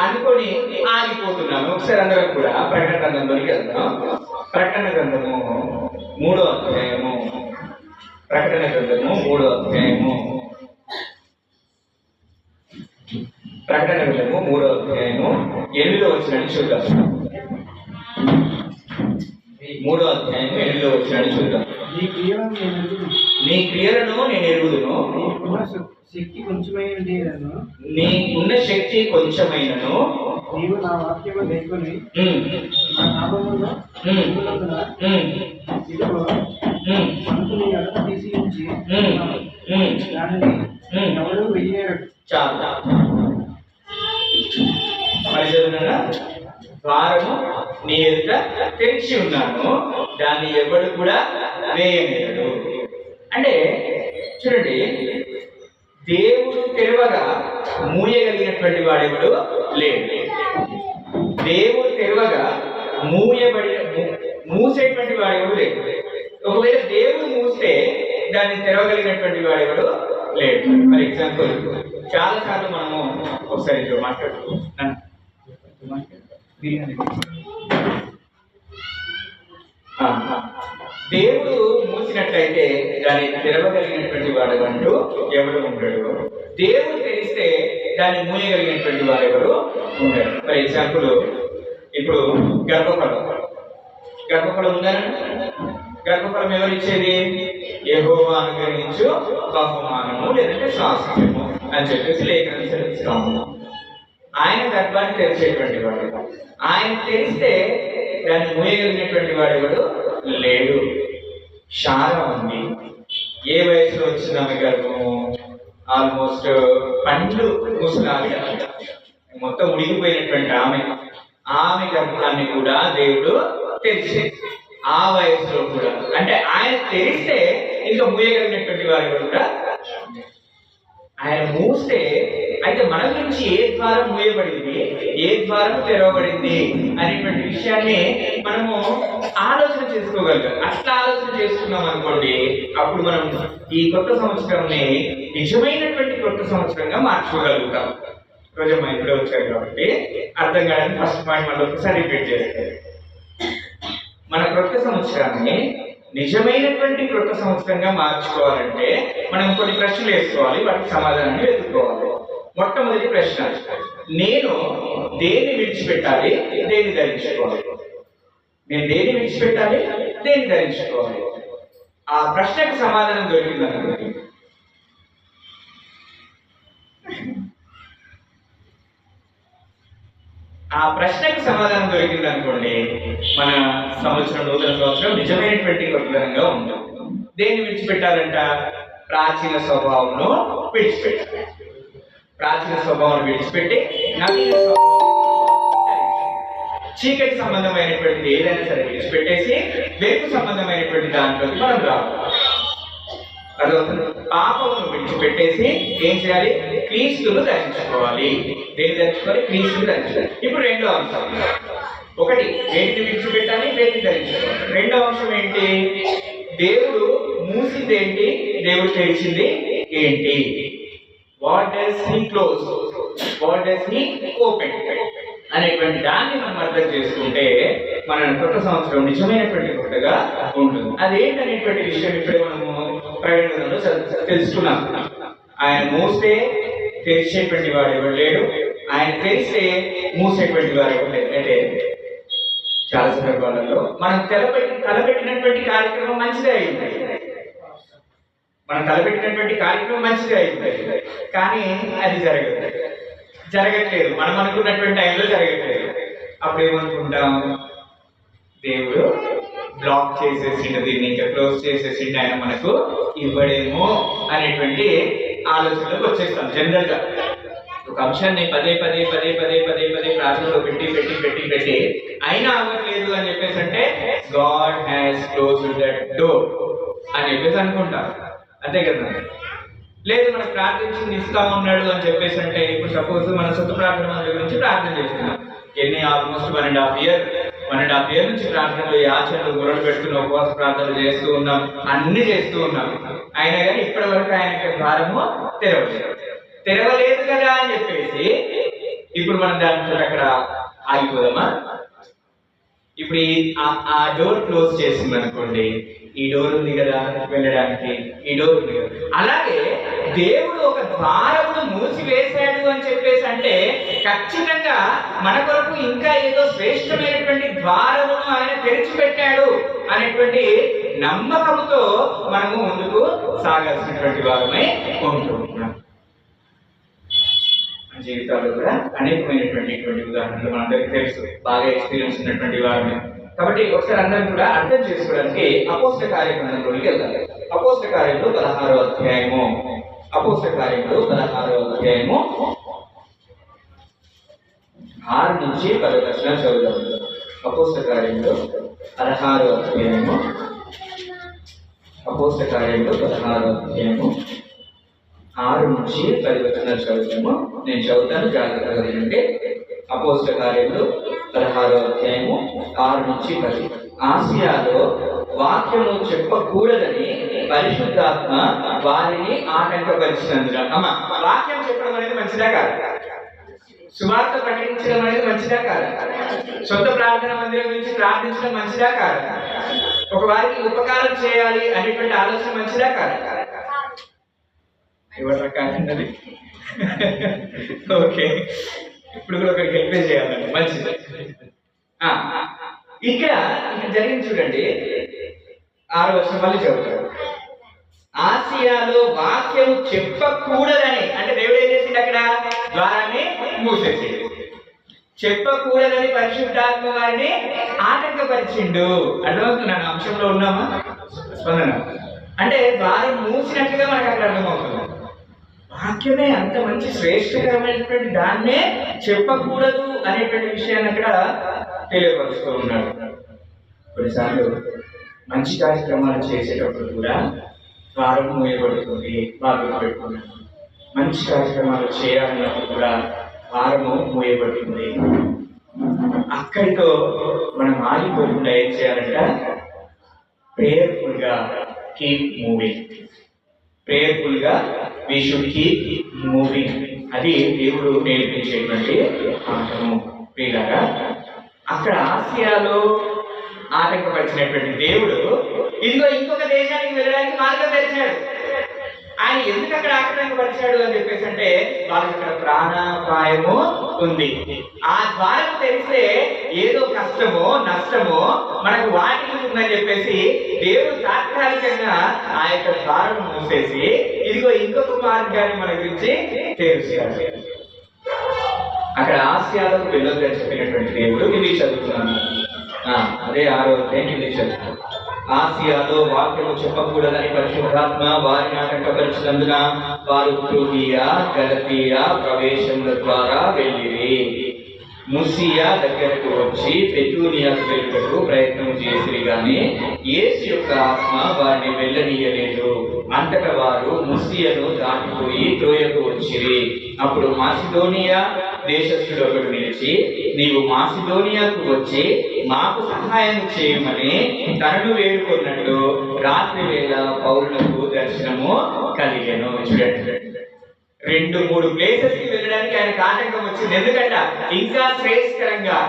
అనుకొని ఆగిపోతున్నాము. ఒకసారి అందరం కూడా ప్రకటన గ్రంథంలోకి వెళ్తాం. ప్రకటన గ్రంథము 3వ అధ్యాయము, ప్రకటన గ్రంథము 3వ అధ్యాయము, ప్రకటన గ్రంథము 3వ అధ్యాయము 8వ వచనాన్ని చూద్దాం. 3వ అధ్యాయము 8వ వచనాన్ని చూద్దాం. నీ క్రియలను నేను ఎరుగుదును, నీకున్న శక్తి కొంచెమైనను నీవు నా వాక్యము లేకొని నా నామమును ఇదిగో మనకు నీ ఎడత తీసి ఉంచి దానిని ఎవరు వెయ్యరు. చాలా మరి చదువునా, ద్వారము నీ ఎదుట తెరిచి ఉన్నాను, దాన్ని ఎవడు కూడా వేయలేడు. అంటే చూడండి, దేవుడు తెరవగా మూయగలిగినటువంటి వాడెవడు లేడు. దేవుడు తెరవగా మూసేటువంటి వాడెవడు లేడు. ఒకవేళ దేవుడు మూస్తే దాన్ని తెరవగలిగినటువంటి వాడెవడు లేడు. ఫర్ ఎగ్జాంపుల్, చాలా సార్లు మనము ఒకసారి మాట్లాడుతున్నాం, దేవుడు మూసినట్లయితే దాన్ని తెరవగలిగినటువంటి వాడు అంటూ ఎవడు ఉండడు. దేవుడు తెరిస్తే దాన్ని మూయగలిగినటువంటి వాడు ఎవరు ఉండడు. ఫర్ ఎగ్జాంపుల్, ఇప్పుడు గర్భఫలం ఉందని, గర్భఫలం ఎవరు ఇచ్చేది? యెహోవా అనుగ్రహించు బహుమానము లేదంటే శాస్త్రము అని చెప్పేసి లేఖనం చదివిస్తా ఉన్నాం. ఆయన గర్భాన్ని తెరిచేటువంటి వాడు. ఆయన తెరిస్తే దాన్ని మూయగలిగినటువంటి వాడు ఎవడు లేడు. శారా ఉంది. ఏ వయసులో వచ్చింది ఆమె గర్భము? ఆల్మోస్ట్ పండ్లు ముసలావిడ, మొత్తం ఉడికిపోయినటువంటి ఆమె గర్భాన్ని కూడా దేవుడు తెరిచే ఆ వయసులో కూడా. అంటే ఆయన తెరిస్తే ఇంకా మూయగలిగినటువంటి వారు కూడా. ఆయన మూస్తే అయితే మన గురించి ఏ ద్వారం మూయబడింది, ఏ ద్వారం తెరవబడింది అనేటువంటి విషయాన్ని మనము ఆలోచన చేసుకోగలుగుతాం. అట్లా ఆలోచన చేసుకున్నాం అనుకోండి, అప్పుడు మనం ఈ కొత్త సంవత్సరాన్ని నిజమైనటువంటి కొత్త సంవత్సరంగా మార్చుకోగలుగుతాం. రోజమ్మా ఇప్పుడే వచ్చారు కాబట్టి అర్థం కాదని ఫస్ట్ పాయింట్ మళ్ళీ ఒకసారి రిపీట్ చేస్తారు. మన కొత్త సంవత్సరాన్ని నిజమైనటువంటి కొత్త సంవత్సరంగా మార్చుకోవాలంటే మనం కొన్ని ప్రశ్నలు వేసుకోవాలి, వాటికి సమాధానాన్ని వెతుక్కోవాలి. మొట్టమొదటి ప్రశ్న, నేను దేన్ని విడిచిపెట్టాలి, దేన్ని ధరించుకోవాలి? నేను దేన్ని విడిచిపెట్టాలి, దేన్ని ధరించుకోవాలి? ఆ ప్రశ్నకు సమాధానం దొరికిందనుకోండి, మన సంవత్సరం, నూతన సంవత్సరం నిజమైనటువంటి కొత్తదనంగా ఉంటుంది. దేన్ని విడిచిపెట్టాలంట? ప్రాచీన స్వభావంను విడిచిపెట్టాలి. ప్రాచీన స్వభావం విడిచిపెట్టి నవీన చీకటి సంబంధమైనటువంటిది ఏదైనా సరే విడిచిపెట్టేసి వెలుగు సంబంధమైనటువంటి దాంట్లోకి మనం రావాలి. పాపమును విడిచిపెట్టేసి ఏం చేయాలి? క్రీస్తును ధరించుకోవాలి. దేని ధరించుకోవాలి? క్రీస్తును ధరించుకోవాలి. ఇప్పుడు రెండో అంశం, ఒకటి వేటిని విడిచిపెట్టాలి, వేటిని ధరించుకోవాలి. రెండో అంశం ఏంటి? దేవుడు మూసింది ఏంటి, దేవుడు తెరిచింది ఏంటి? What does he close, what does he open అనేటువంటి దాన్ని మనం అర్థం చేసుకుంటే మన కొత్త సంవత్సరం నిజమైనటువంటి కొత్తగా ఉంటుంది. అదేంటనేటువంటి విషయం ఇప్పుడే మనము ప్రకటనలో తెలుసుకున్నాం. ఆయన మూస్తే తెరిచేటువంటి వాడు ఎవరు లేడు, ఆయన తెరిస్తే మూసేటువంటి వాడు ఎవరు లేడు. అంటే చాలా సందర్భాలలో మనం తలపెట్టినటువంటి కార్యక్రమం మంచిదే అయింది, మనం తలపెట్టినటువంటి కార్యక్రమం మంచిదే అయింది, కానీ అది జరగట్లేదు. మనం అనుకున్నటువంటి టైంలో జరగట్లేదు. అప్పుడు ఏమనుకుంటాం? దేవుడు బ్లాక్ చేసేసిండు, దీన్ని ఇంకా క్లోజ్ చేసేసిండు, ఆయన మనకు ఇవ్వడేమో అనేటువంటి ఆలోచనలోకి వచ్చేస్తాం. జనరల్ గా ఒక అంశాన్ని పదే ప్రార్థనలో పెట్టి అయినా అవ్వట్లేదు అని చెప్పేసి అంటే God has closed that door అని చెప్పేసి అనుకుంటాం. అంతే కదా? లేదు, మనం ప్రార్థించింది ఇస్తా ఉన్నాడు అని చెప్పేసి అంటే, ఇప్పుడు సపోజ్ మన సొంత ప్రార్థన గురించి ప్రార్థన చేస్తున్నాం. ఆల్మోస్ట్ 1.5 year నుంచి ప్రార్థనలు, యాచనలు, గుర్రలు పెట్టుకుని ఉపవాస ప్రార్థనలు చేస్తూ ఉన్నాం, అన్ని చేస్తూ ఉన్నాం. అయినా కానీ ఇప్పటి వరకు ఆయన ద్వారము తెరవలేదు కదా అని చెప్పేసి ఇప్పుడు మనం దాని అక్కడ ఆగిపోదామా? ఇప్పుడు ఆ డోర్ క్లోజ్ చేసింది అనుకోండి, ఈ డోర్ ఉంది కదా వెళ్ళడానికి, ఈ డోర్ ఉంది కదా. అలాగే దేవుడు ఒక ద్వారమును మూసివేశాడు అని చెప్పేసి అంటే ఖచ్చితంగా మన కొరకు ఇంకా ఏదో శ్రేష్టమైనటువంటి ద్వారమును ఆయన తెరిచిపెట్టాడు అనేటువంటి నమ్మకంతో మనము ముందుకు సాగాల్సినటువంటి వారమై ఉంటున్నాం. జీవితాల్లో కూడా అనేకమైనటువంటి ఉదాహరణలు మనందరికీ తెలుసు, బాగా ఎక్స్పీరియన్స్ ఉన్నటువంటి వారమే. కాబట్టి ఒకసారి అందరం కూడా అర్థం చేసుకోవడానికి అపోస్తల కార్యక్రమంలోకి వెళ్తారు. అపోస్తల కార్యంలో 16వ అధ్యాయము అపోస్తల కార్యములు 16వ అధ్యాయము 6 నుంచి 10 వచనాలు చదువుదాం. అపోస్తల కార్యములు 16వ అధ్యాయము అపోస్తల కార్యములు 16వ అధ్యాయము 6 నుంచి 10 వచనాలు చదువుతాము. నేను చదువుతాను, జాగ్రత్తగా వినండి. అపోస్తల కార్యములు 16వ అధ్యాయము 6 నుంచి 10. ఆసియాలో వాక్యము చెప్పకూడదని పరిశుద్ధాత్మ వారిని ఆటంకపరిచినందున. అమ్మ, వాక్యం చెప్పడం అనేది మంచిదా కాదు? సువార్త ప్రకటించడం అనేది మంచిదా కాదు? సొంత ప్రార్థన మందిరం గురించి ప్రార్థించడం మంచిదా కాదు? ఒక వారికి ఉపకారం చేయాలి అనేటువంటి ఆలోచన మంచిదా కాదు? ఎవరి రకాలన్నది ఓకే, ఇప్పుడు కూడా ఒకరికి హెల్ప్ చేయాలండి, మంచిది. ఇక్కడ జరిగింది చూడండి, 6వ వచనం మళ్ళీ చదువుతారు. ఆసియాలో వాక్యము చెప్పకూడదని, అంటే దేవుడు ఏం చేసిండు? అక్కడ ద్వారాన్ని మూసేసి చెప్పకూడదని పరిశుద్ధాత్మ వారిని ఆటంకపరిచిండు. అర్థమవుతున్నాను? అంశంలో ఉన్నామా? స్పందన అంటే ద్వారం మూసినట్లుగా మనకు అక్కడ అర్థమవుతుంది. వాక్యమే అంత మంచి శ్రేష్టకరమైనటువంటి దాన్నే చెప్పకూడదు అనేటువంటి విషయాన్ని అక్కడ తెలియపరుస్తూ ఉన్నాడు. కొన్నిసార్లు మంచి కార్యక్రమాలు చేసేటప్పుడు కూడా ద్వారం మూయబడుతుంది. బాగా పెట్టుకున్నాను. మంచి కార్యక్రమాలు చేయాలన్నప్పుడు కూడా ద్వారము మూయబడుతుంది. అక్కడితో మనం ఆగిపోకుండా ఏం చేయాలంట? ప్రేయర్ఫుల్ గా కీప్ మూవింగ్. ప్రేయర్ఫుల్ గా we should keep moving. అది దేవుడు నేర్పించేటువంటి పాఠము. ప్రియులారా, అక్కడ ఆసియాలో ఆటంకపరిచినటువంటి దేవుడు ఇదిగో ఇంకొక దేశానికి వెళ్ళడానికి మార్గం తెరిచాడు. ఆయన ఎందుకు అక్కడ ఆటంకపరిచాడు అని చెప్పేసి అంటే వాళ్ళకి అక్కడ ప్రాణాపాయము ఉంది. ఆ ద్వారం తెరిస్తే ఏదో కష్టమో నష్టమో మనకు వాటిల్లుతుందని చెప్పేసి దేవుడు తాత్కాలికంగా ఆ యొక్క ద్వారం మూసేసి ఇదిగో ఇంకొక మార్గాన్ని మన గురించి తెలుస్తాడు. అక్కడ ఆసియాలకు వెళ్ళొద్దని చెప్పినటువంటి దేవుడు ఇది చదువుతున్నాను. అదే 6వ అధ్యాయం ఇది చదువుతాను. ఆసియాలో వాక్యము చెప్పకూడదని పరిశుద్ధాత్మ వారిని ఆటంకపరిచినందున వారు ఫ్రూగియా, గలతీయ ప్రవేశముల ద్వారా వెళ్ళిరి. ముసియా దగ్గరకు వచ్చి పెతూనియాకు వెళ్ళుటకు ప్రయత్నం చేసిరి గాని యేసు యొక్క ఆత్మ వారిని వెళ్ళనీయలేదు. అంతటా వారు ముసియను దాటిపోయి ట్రోయకు వచ్చిరి. అప్పుడు మాసిదోనియా దేశస్థుడు ఒకడు నిలిచి, నీవు మాసిదోనియాకు వచ్చి మాకు సహాయం చేయమని తనను వేడుకున్నట్లు రాత్రి వేళ పౌరులకు దర్శనము కలిగెను. చూడండి, 2-3 ప్లేసెస్ కి వెళ్ళడానికి ఆయనకు ఆటంకం వచ్చింది. ఎందుకంటే ఇంకా శ్రేయస్కరంగా,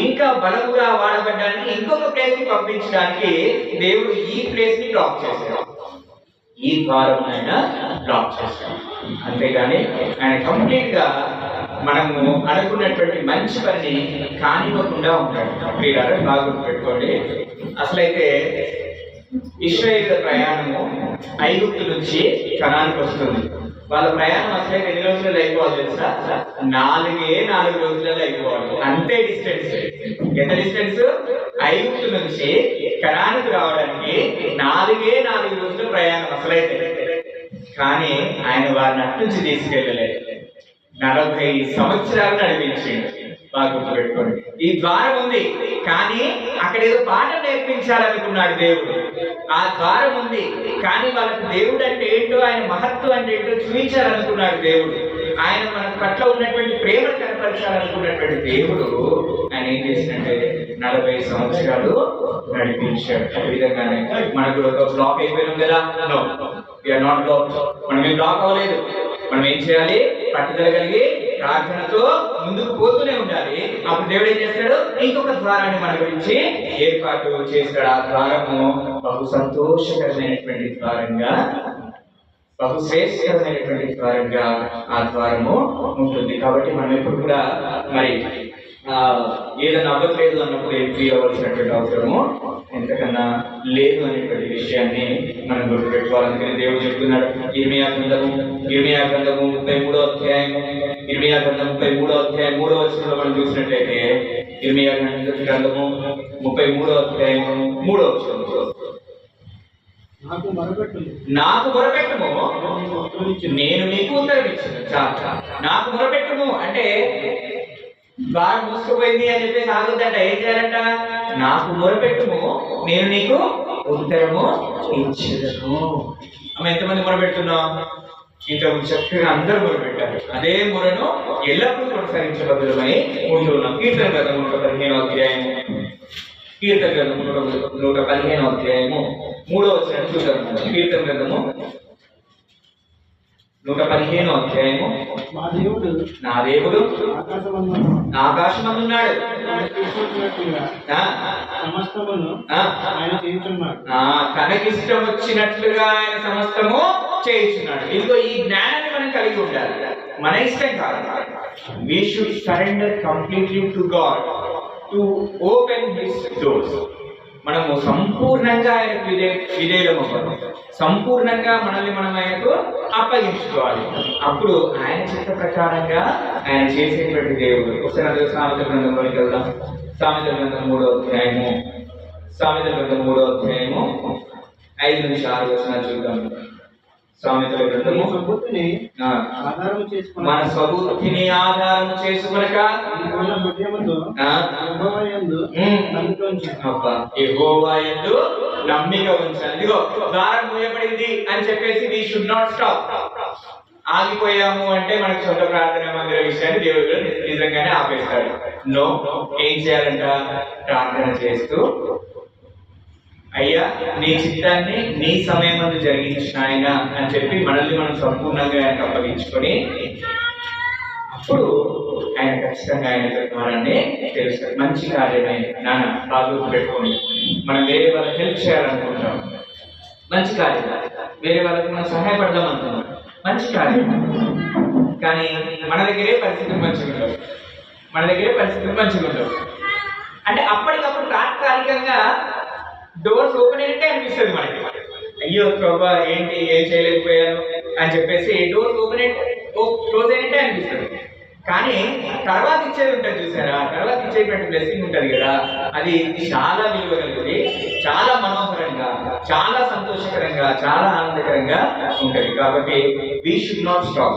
ఇంకా బలముగా వాడబడ్డానికి ఇంకొక ప్లేస్ కి పంపించడానికి దేవుడు ఈ ప్లేస్ ని బ్లాక్ చేశాడు. ఈ ద్వారం ఆయన బ్లాక్ చేశాడు. అంతేగాని ఆయన కంప్లీట్ గా మనము అనుకున్నటువంటి మంచి పని కానివ్వకుండా ఉంటాడు. మీరు బాగా పెట్టుకోండి. అసలైతే ఇశ్రాయేలు ప్రయాణము ఐగుప్తు నుంచి కనానుకు వస్తుంది. వాళ్ళ ప్రయాణం అసలే ఎన్ని రోజులలో అయిపోవాలి తెలుసా? 4 రోజులలో అయిపోవాలి. అంతే డిస్టెన్స్. ఎంత డిస్టెన్స్? ఐగుప్తు నుంచి కనానుకు రావడానికి 4 రోజుల ప్రయాణం అసలైతే. కానీ ఆయన వారిని అట్నుంచి తీసుకెళ్ళలేదు. 40 సంవత్సరాలు నడిపించింది. బాగా గుర్తుపెట్టుకోండి. ఈ ద్వారం ఉంది, కానీ అక్కడ ఏదో పాఠం నేర్పించాలనుకున్నాడు దేవుడు. ఆ ద్వారం ఉంది, కానీ వాళ్ళకు దేవుడు అంటే ఏంటో, ఆయన మహత్వం అంటే ఏంటో చూపించాలనుకున్నాడు దేవుడు. ఆయన మన పట్ల ఉన్నటువంటి ప్రేమను కనపరచాలనుకున్నటువంటి దేవుడు ఆయన ఏం చేసినట్టే 40 సంవత్సరాలు నడిపించాడు. అదే విధంగానే మనకు ఒక బ్లాక్ అయిపోయినాం కదా. No, we are not block. మనం ఏం బ్లాక్ అవ్వలేదు. మనం ఏం చేయాలి? పట్టుదల కలిగి ప్రార్థనతో ముందుకు పోతూనే ఉండాలి. అప్పుడు దేవుడు ఏం చేస్తాడు? ఇంకొక ద్వారాన్ని మన గురించి ఏర్పాటు చేస్తాడు. ఆ ద్వారము బహు సంతోషకరమైనటువంటి ద్వారంగా, బహు శ్రేష్టమైనటువంటి ద్వారంగా ఆ ద్వారము ఉంటుంది. కాబట్టి మనం ఎప్పుడు కూడా మరి ఏదైనా అవ్వట్లేదు అన్నప్పుడు ఎంపీ అవ్వాల్సినటువంటి అవసరము ఎంతకన్నా లేదు అనేటువంటి విషయాన్ని మనం గుర్తుపెట్టుకోవాలి. అందుకని దేవుడు చెప్తున్నాడు, ఇర్మియా గ్రంథము 33వ అధ్యాయము 33వ అధ్యాయం 3వ వచనంలో మనం చూసినట్లయితే ఇర్మియా గ్రంథము 33వ అధ్యాయము 3వ వచనం నాకు మొరపెట్టుము, నాకు మొరపెట్టుము, నీకు ఉత్తరమిచ్చును. నేను నీకు ఉత్తరం ఇచ్చాను. చాలు. నాకు మొరపెట్టుము అంటే బాగా మూసుకుపోయింది అని చెప్పేసి ఆగుద్దంట. ఏం చేయాలంట? నాకు మొరపెట్టుము, నేను నీకు ఉత్తరము ఇచ్చేదను. అమ్మ ఎంతమంది మొరపెడుతున్నాం? ఇంత చక్కగా అందరూ మొరపెట్టారు. అదే మొరను ఎల్లప్పుడూ కొనసాగించబద్ధమై ఉంటున్నాం. కీర్తన గ్రంథం 115వ అధ్యాయము, కీర్తన గ్రంథము 115వ అధ్యాయము 3వ వచనం చూద్దాం. కీర్తన గ్రంథము 115వ అధ్యాయము. మా దేవుడు నా దేవుడు ఆకాశమందును ఆకాశమందున్నాడు, తనకిష్టమైనట్లుగా సమస్తమును ఆయన చేయుచున్నాడు. తనకిష్టం వచ్చినట్లుగా ఆయన సమస్తము చేయించున్నాడు. ఇదిగో ఈ జ్ఞానాన్ని మనం కలిగి ఉండాలి. మన ఇష్టం కాదు. We should surrender completely to God to open His doors. మనము సంపూర్ణంగా ఆయనకు విధేయులం అవ్వాలి. సంపూర్ణంగా మనల్ని మనం ఆయనకు అప్పగించుకోవాలి. అప్పుడు ఆయన చిత్త ప్రకారంగా ఆయన చేసేటువంటి దేవుడు. ఒకసారి సామెత గ్రంథంలోకి వెళ్దాం. సామెత గ్రంథం 3వ అధ్యాయము, సామెత గ్రంథం 3వ అధ్యాయము 5 నుంచి 6 వచనాలు చూద్దాం. సామెతల గ్రంథము ఆధారము చేసుకుని మన స్వబుద్ధిని ఆధారం చేసుకొనక యెహోవా యందు నమ్మిక ఉంచాలి. ఇదిగో ద్వారం మూయబడింది అని చెప్పేసి we should not stop. ఆగిపోయాము అంటే మనకు సొంత ప్రార్థన మందిర విషయాన్ని దేవుడు నిజంగానే ఆపేస్తాడు. నో, ఏం చేయాలంట? ప్రార్థన చేస్తూ, అయ్యా నీ చిత్తాన్ని నీ సమయం ముందు జరిగించిన ఆయన అని చెప్పి మనల్ని మనం సంపూర్ణంగా ఆయనకు అప్పగించుకొని అప్పుడు ఆయన ఖచ్చితంగా ఆయన ద్వారానే తెలుస్తుంది. మంచి కార్యమే నాన్న బాగా పెట్టుకోండి. మనం వేరే వాళ్ళకి హెల్ప్ చేయాలనుకుంటాం, మంచి కార్యం. వేరే వాళ్ళకి మనం సహాయపడదాం అనుకుంటాం, మంచి కార్యం. కానీ మన దగ్గరే పరిస్థితులు మంచిగా ఉండవు, మన దగ్గరే పరిస్థితులు మంచిగా ఉండవు. అంటే అప్పటికప్పుడు తాత్కాలికంగా డోర్స్ ఓపెన్ అయినట్టే అనిపిస్తుంది మనకి. అయ్యో ప్రభా ఏంటి, ఏం చేయలేకపోయాను అని చెప్పేసి డోర్స్ ఓపెన్ క్లోజ్ అయినట్టే అనిపిస్తుంది. కానీ తర్వాత ఇచ్చేది ఉంటుంది చూసారా, తర్వాత ఇచ్చేటువంటి బ్లెస్సింగ్ ఉంటుంది కదా, అది చాలా విలువగలిగింది, చాలా మనోహరంగా, చాలా సంతోషకరంగా, చాలా ఆనందకరంగా ఉంటుంది. కాబట్టి we should not stop.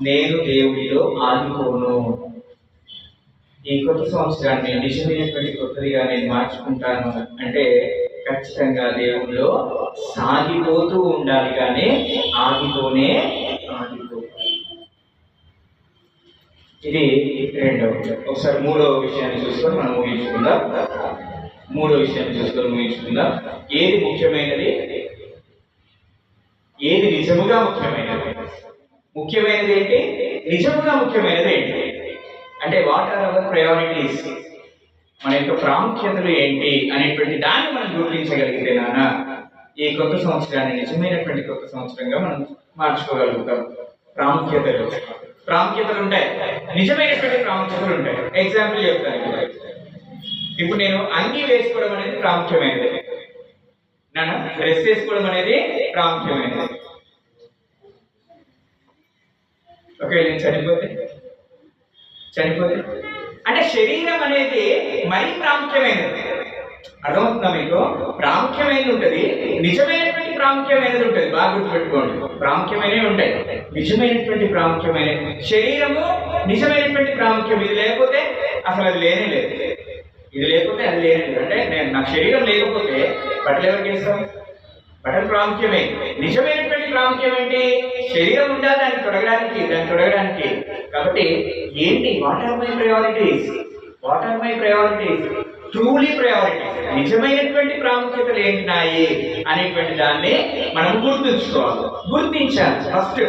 నేను దేవుడిలో ఆగిపోను. ఈ కొత్త సంవత్సరాన్ని నిజమైనటువంటి కొత్తదిగా నేను మార్చుకుంటాను అంటే ఖచ్చితంగా దేవుడిలో సాగిపోతూ ఉండాలి, కానీ ఆగిపోనే ఆగిపో. ఇది రెండవ. ఒకసారి మూడవ విషయాన్ని చూసుకొని మనం ముగించుకుందాం. ఏది ముఖ్యమైనది, ఏది నిజముగా ముఖ్యమైనది? ముఖ్యమైనది ఏంటి, నిజముగా ముఖ్యమైనది ఏంటి అంటే వాట్ ఆర్ అవర్ ప్రయారిటీస్, మన యొక్క ప్రాముఖ్యతలు ఏంటి అనేటువంటి దాన్ని మనం గుర్తించగలిగితే నాన్న ఈ కొత్త సంవత్సరాన్ని నిజమైనటువంటి కొత్త సంవత్సరంగా మనం మార్చుకోగలుగుతాం. ప్రాముఖ్యతలు ఉంటాయి, నిజమైనటువంటి ప్రాముఖ్యతలు ఉంటాయి. ఎగ్జాంపుల్ చెప్తాను. ఇప్పుడు నేను అంగీ వేసుకోవడం అనేది ప్రాముఖ్యమైనది, నాన్న డ్రెస్ వేసుకోవడం అనేది ప్రాముఖ్యమైనది. ఒకవేళ నేను చనిపోతే అంటే శరీరం అనేది మరీ ప్రాముఖ్యమైనది. అర్థమవుతుందా మీకు? ప్రాముఖ్యమైనది ఉంటుంది, నిజమైనటువంటి ప్రాముఖ్యమైనది ఉంటుంది. బాగా గుర్తుపెట్టుకోండి, ప్రాముఖ్యమైనవి ఉంటాయి, నిజమైనటువంటి ప్రాముఖ్యమైన శరీరము నిజమైనటువంటి ప్రాముఖ్యం. ఇది లేకపోతే అసలు అది లేనే లేదు, ఇది లేకపోతే అది లేనే లేదు. అంటే నాకు శరీరం లేకపోతే బట్టలు ఎవరికి వేస్తాం? బట్టలు ప్రాముఖ్యమే. నిజమైనటువంటి ప్రాముఖ్యం ఏంటి? శరీరం ఉండాలి దాన్ని తొడగడానికి. కాబట్టి ఏంటి, what are my priorities, truly priorities, నిజమైనటువంటి ప్రాముఖ్యతలు ఏంటి నాయి అనేటువంటి దాన్ని మనం గుర్తించాలి. ఫస్ట్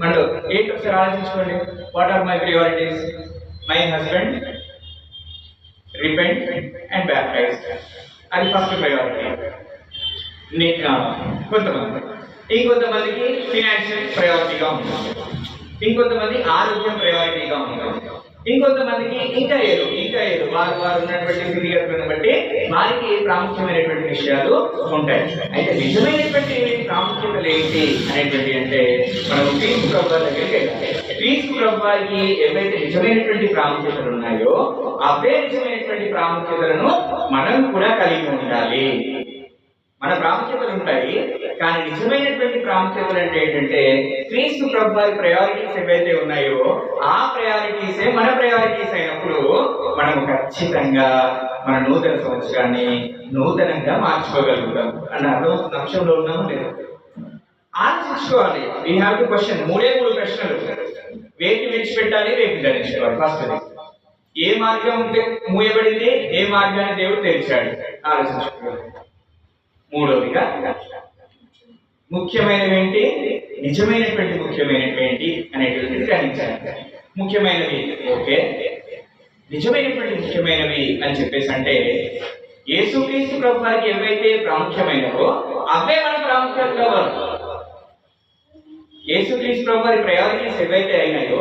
మనం ఏంటి ఒకసారి ఆలోచించుకోండి. What are my priorities? My husband, repent and baptize, అది ఫస్ట్ ప్రయారిటీ. ఇంకొంతమందికి ఫినాన్షియల్ ప్రయారిటీగా ఉంటుంది, ఇంకొంతమంది ఆరోగ్యం ప్రయారిటీగా ఉంటుంది, ఇంకొంతమందికి ఇంకా ఏదో వారు ఉన్నటువంటి స్థితిగతులను బట్టి వారికి ప్రాముఖ్యమైనటువంటి విషయాలు ఉంటాయి. అయితే నిజమైనటువంటి ప్రాముఖ్యతలు ఏంటి అనేటువంటి అంటే మనం క్రీస్తు ప్రభువారి దగ్గరికి వెళ్ళాలి. క్రీస్తు ప్రభువారికి ఏవైతే నిజమైనటువంటి ప్రాముఖ్యతలు ఉన్నాయో అవే నిజమైనటువంటి ప్రాముఖ్యతలను మనం కూడా కలిగి ఉండాలి. మన ప్రాముఖ్యతలు ఉంటాయి, కానీ నిజమైనటువంటి ప్రాముఖ్యతలు అంటే ఏంటంటే క్రీస్తు ప్రభు వారి ప్రయారిటీస్ ఏవైతే ఉన్నాయో ఆ ప్రయారిటీసే మన ప్రయారిటీస్ అయినప్పుడు మనం ఖచ్చితంగా మన నూతన సంవత్సరాన్ని నూతనంగా మార్చుకోగలుగుతాం అన్న అర్థమవుతున్న అంశంలో ఉన్నాము లేదా ఆలోచించుకోవాలి. We have to question. మూడు ప్రశ్నలు. వేటి విడిచిపెట్టాలి, వేటి ధరించుకోవాలి. ఫస్ట్ ఏ మార్గం మూయబడింది, ఏ మార్గాన్ని దేవుడు తెరిచాడు ఆలోచించుకోవాలి. మూడవదిగా ముఖ్యమైనవి ఏంటి, నిజమైనటువంటి ముఖ్యమైనటువంటి అనేటువంటిది గ్రహించాలి. ముఖ్యమైనవి ఓకే, నిజమైనటువంటి ముఖ్యమైనవి అని చెప్పేసి అంటే యేసుక్రీస్తు ప్రభు వారికి ఏవైతే ప్రాముఖ్యమైనవో అవే మన ప్రాముఖ్యత కావాలి. యేసుక్రీస్తు ప్రభు వారి ప్రయారిటీస్ ఏవైతే అయినాయో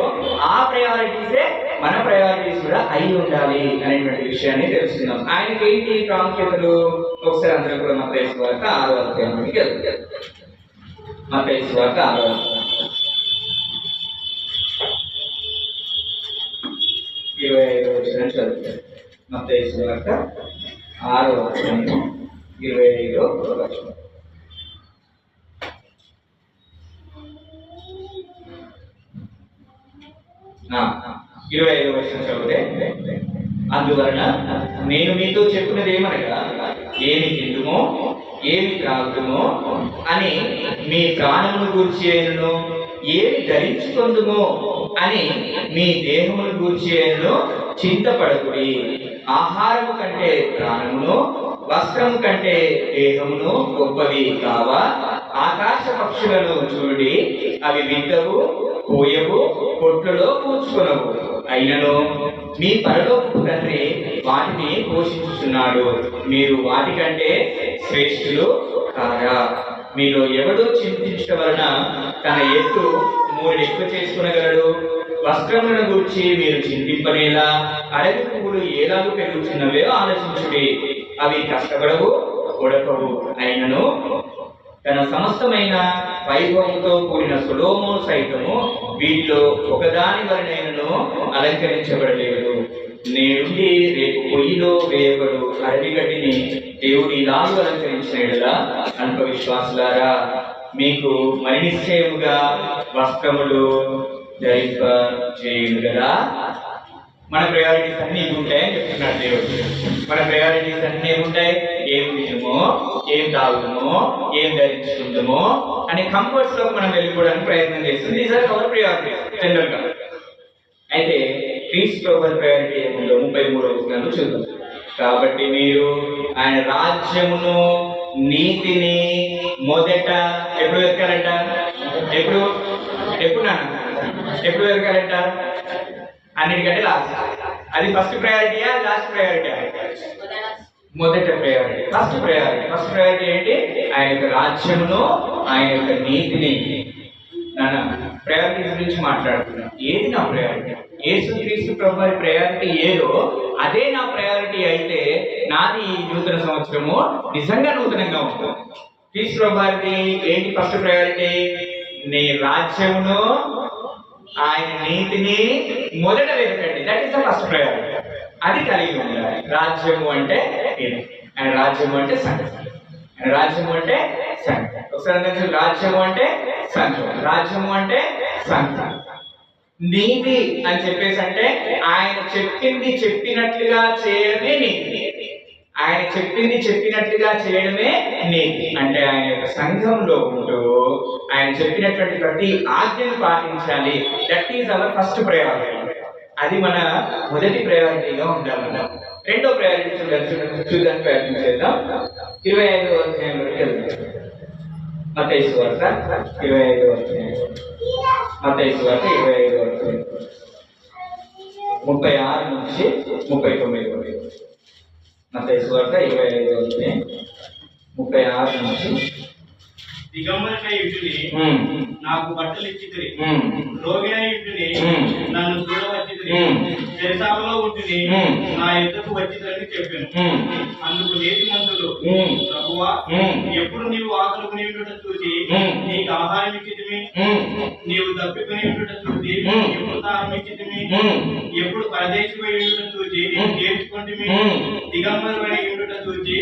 ఆ ప్రయారిటీసే మన ప్రయారిటీస్ కూడా అయి ఉండాలి అనేటువంటి విషయాన్ని తెలుసుకుందాం. ఆయనకి ఏంటి ప్రాముఖ్యతలు ఒకసారి అందరూ కూడా మత్తయి సువార్త 6వ అధ్యాయానికి వెళ్తారు. మత్తయి సువార్త 6వ అధ్యాయం 25వ వచనం చదువుతారు. మత్తయి సువార్త 6వ అధ్యాయం 25వ వచనం. ఆ 25వ వచనం చదివితే అందువలన నేను మీతో చెప్పినది ఏమనగా ఏమి తిందుమో ఏమి త్రాగుదుమో అని మీ ప్రాణమును గూర్చి అయినను ఏమి ధరించుకొందుమో అని మీ దేహమును గూర్చి అయినను చింతపడకుడి. ఆహారము కంటే ప్రాణమును వస్త్రము కంటే దేహమును గొప్పవి కావా. ఆకాశ పక్షులను చూడి, అవి విత్తవు, కోయవు, కొట్లలో కూర్చుకొనవు, అయినను మీ పరలోకపు తండ్రి వాటిని పోషించుచున్నాడు. మీరు వాటికంటే శ్రేష్ఠులు కారా. మీలో ఎవడో చింతించడం వలన తన ఎత్తు 3 ఎక్కువ చేసుకునగలడు. వస్త్రములను గురించి మీరు చింతింపనేలా అడవి పువ్వులు ఏలాగు పెరుగుతున్నవే ఆలోచించుడి. అవి కష్టపడవు, ఉడకవు, అయినను తన సమస్తమైన వైభవంతో కూడిన సొలొమోను సైతము వీటిలో ఒకదాని వలనైనను అలంకరించబడలేదు. నేడుండి రేపు పొయ్యిలో వేయబడు అడవి గడ్డిని దేవుడు ఇలాగూ అలంకరించిన ఎడల అల్ప విశ్వాసులారా, మీకు మరి నిశ్చయముగా వస్త్రములు ధరింప చేయును కదా. మన ప్రయారిటీస్ అన్నీ ఉంటాయని చెప్తున్నాడు దేవుడు. మన ప్రయారిటీస్ అన్నీ ఉంటాయి. ఏం తినమో, ఏం తాగుతామో, ఏం ధరించుకుందామో అనే కంఫర్ట్స్ లో మనం వెళ్ళిపోవడానికి ప్రయత్నం చేస్తుంది. These are our priorities general గా. అయితే క్రీస్తు ప్రభు ప్రయారిటీ ఏముందో 33వ వచనంలో చూద్దాం. కాబట్టి మీరు ఆయన రాజ్యమును నీతిని మొదట ఎప్పుడు వెతకాలంట? ఎప్పుడు నాన్న ఎప్పుడు వెతకాలంట? అన్నిటికంటే లాస్ట్. అది ఫస్ట్ ప్రయారిటీయా, లాస్ట్ ప్రయారిటీయా? మొదట priority, first priority. First priority ఏంటి? ఆయన యొక్క రాజ్యమును, ఆయన యొక్క నీతిని. నాన్న ప్రయారిటీస్ గురించి మాట్లాడుతున్నాను. ఏది నా ప్రయారిటీ? యేసుక్రీస్తు ప్రభు వారి ప్రయారిటీ ఏదో అదే నా ప్రయారిటీ అయితే నాది ఈ నూతన సంవత్సరము నిజంగా నూతనంగా ఉంటుంది. క్రీస్తు ప్రభు వారిది ఏంటి ఫస్ట్ ప్రయారిటీ? నీ రాజ్యమును, ఆయన నీతిని మొదట వెతకండి. That is the first priority. అది కలిగి ఉండాలి. రాజ్యము అంటే ఇది. ఆయన రాజ్యము అంటే సంఘం. ఆయన రాజ్యము అంటే సంఘం. ఒకసారి రాజ్యము అంటే సంఘం. రాజ్యము అంటే సంఘం. నీతి అని చెప్పేసి అంటే ఆయన చెప్పింది చెప్పినట్లుగా చేయడమే నీతి. ఆయన చెప్పింది చెప్పినట్లుగా చేయడమే నీతి. అంటే ఆయన యొక్క సంఘంలో ఉంటూ ఆయన చెప్పినటువంటి ప్రతి ఆజ్ఞను పాటించాలి. That is our first priority. అది మన మొదటి ప్రయారిటీగా ఉండాలన్నాం. రెండో ప్రయారిటీ చూడడానికి ప్రయత్నం చేద్దాం. 25వ అధ్యాయంలోకి వెళ్దాం. మత్తయి సువార్త 25వ అధ్యాయం. మత్తయి సువార్త 25వ అధ్యాయం 36 నుంచి 39 వరకు. మత్తయి సువార్త 25వ అధ్యాయం 36 నుంచి దిగంబరకై ఇంటిని నాకు బట్టలు ఇచ్చితిరి, రోగినై ఇంటిని నన్ను చూడవచ్చితిరి, చెరసాలలో ఉంటుంది నా యుద్ధకు వచ్చిందని చెప్పాను. అందుకు నీతిమంతుడు, ప్రభువా, ఎప్పుడు నీవు ఆకలికొని ఉండుట చూసి నీకు ఆహారం ఇచ్చితిమి, నీవు తప్పికొని ఉండుట చూసి ఎప్పుడు దాహం ఇచ్చితిమి, ఎప్పుడు పరదేశిపై ఉండుట చూసి నేను చేర్చుకుంటుమి, దిగంబరమై ఉండుట చూసి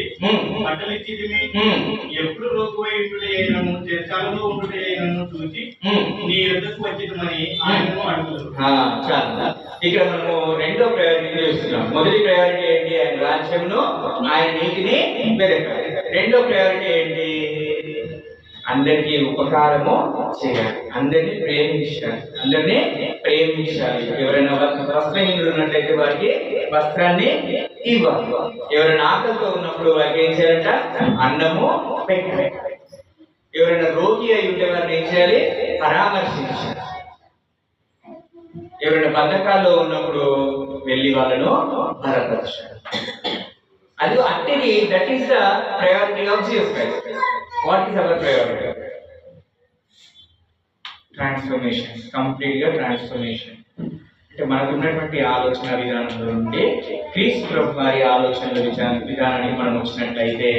బట్టలు ఇచ్చితిమి, ఎప్పుడు రోగుపై ఉండుట అయినను చెరసాలలో ఉండుట అయినను చూసి నీ యుద్ధకు వచ్చితమని ఆయనను అడుగుతారు. ఇక్కడ మనము రెండో ప్రయారిటీ చూస్తున్నాం. మొదటి ప్రయారిటీ ఏంటి? ఆయన రాజ్యమును, ఆయన నీతిని వెతకాలి. రెండో ప్రయారిటీ ఏంటి? అందరికీ ఉపకారము చేయాలి, అందరినీ ప్రేమించాలి. ఎవరైనా వస్త్రహీనులు ఉన్నట్లయితే వారికి వస్త్రాన్ని ఇవ్వాలి. ఎవరైనా ఆకలితో ఉన్నప్పుడు వారికి ఏం చేయాలంట? అన్నము పెట్టాలి. ఎవరైనా రోగి అయి ఉంటే వారిని ఏం చేయాలి? పరామర్శించాలి. ఎవరైనా బంధకాల్లో ఉన్నప్పుడు వెళ్ళి వాళ్ళను బలపరచాలి. అది అంటే that is the priority of Jesus Christ. What is our priority? Transformation, complete గా ట్రాన్స్ఫర్మేషన్. అంటే మనకు ఉన్నటువంటి ఆలోచన విధానంలో నుండి క్రీస్తు ప్రభు వారి ఆలోచనల విధానానికి మనం వచ్చినట్లయితే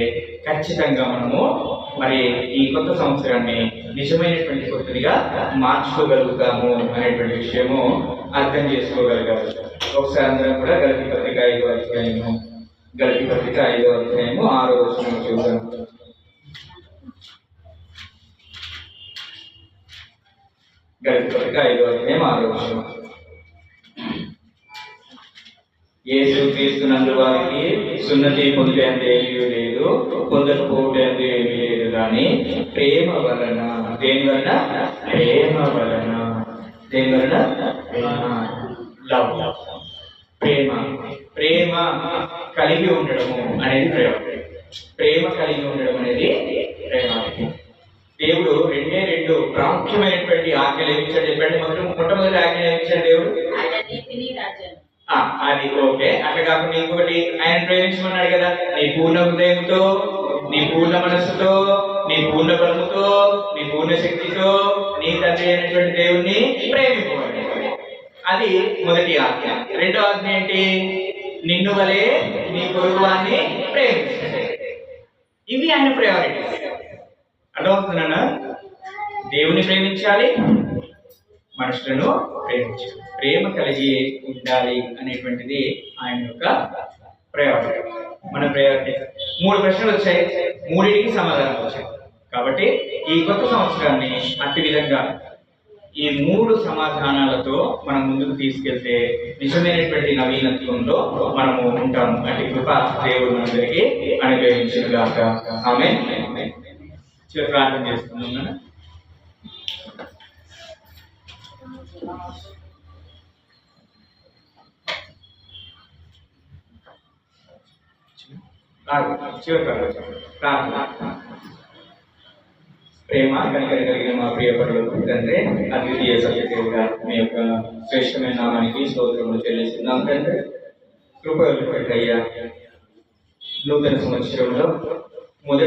ఖచ్చితంగా మనము మరి ఈ కొత్త సంవత్సరాన్ని నిజమైనటువంటి కొత్తదిగా మార్చుకోగలుగుతాము అనేటువంటి విషయము అర్థం చేసుకోగలగాలి. ఒకసారి అందరం కూడా గలతీ పత్రిక 5వ అధ్యాయము 6వ వచనం చూద్దాం. గలతీ పత్రిక 5వ అధ్యాయం 6వ వచనం. యేసు క్రీస్తునందు వారికి సున్నతి పొందేందు ఏమీ లేదు, పొందకపోవటందు ఏమీ లేదు, కానీ ప్రేమ వలన. దేని వలన? ప్రేమ వలన. దేని వలన? లవ్. ప్రేమ కలిగి ఉండడము అనేది ప్రేమ కలిగి ఉండడం అనేది ప్రేమ. దేవుడు రెండు ప్రాముఖ్యమైనటువంటి ఆజ్ఞలు ఏమిచ్చాడు చెప్పండి. మొట్టమొదటి ఆజ్ఞ ఏమిచ్చాడు దేవుడు? అది ఓకే. అట్లా కాకుండా ఇంకొకటి, ఆయన ప్రేమించమన్నాడు కదా, నీ పూర్ణ హృదయంతో, నీ పూర్ణ మనస్సుతో, నీ పూర్ణ బలముతో, నీ పూర్ణ శక్తితో నీ తండ్రి అయినటువంటి దేవుణ్ణి ప్రేమించుకోవాలి. అది మొదటి ఆజ్ఞ. రెండో ఆజ్ఞ ఏంటి? నిన్ను వలే నీ పొరుగువాన్ని ప్రేమించాలి. ఇవి ఆయన ప్రయారిటీస్. అర్థమవుతుందన్నా? దేవుని ప్రేమించాలి, మనుషులను ప్రేమించాలి, ప్రేమ కలిగి ఉండాలి అనేటువంటిది ఆయన యొక్క ప్రయారిటీ. మన ప్రయారిటీ 3 ప్రశ్నలు వచ్చాయి, 3టికి సమాధానం వచ్చాయి. కాబట్టి ఈ కొత్త సంవత్సరాన్ని అట్టి విధంగా ఈ 3 సమాధానాలతో మనం ముందుకు తీసుకెళ్తే నిజమైనటువంటి నవీనత్వంలో మనము ఉంటాము. అట్టి కృప దేవుడు మనందరికీ అనుగ్రహించుగాక. ఆమేన్. ప్రార్థన చేసుకుందాం. ప్రేమ కనికర కలిగిన మా ప్రియ పరలోక తండ్రి, అద్వితీయ సత్యదేవుడా, మీ యొక్క శ్రేష్టమైన నామానికి స్తోత్రములు చెల్లిస్తున్నాం తండ్రి. కృప అయ్యా, నూతన సంవత్సరంలో మొదటి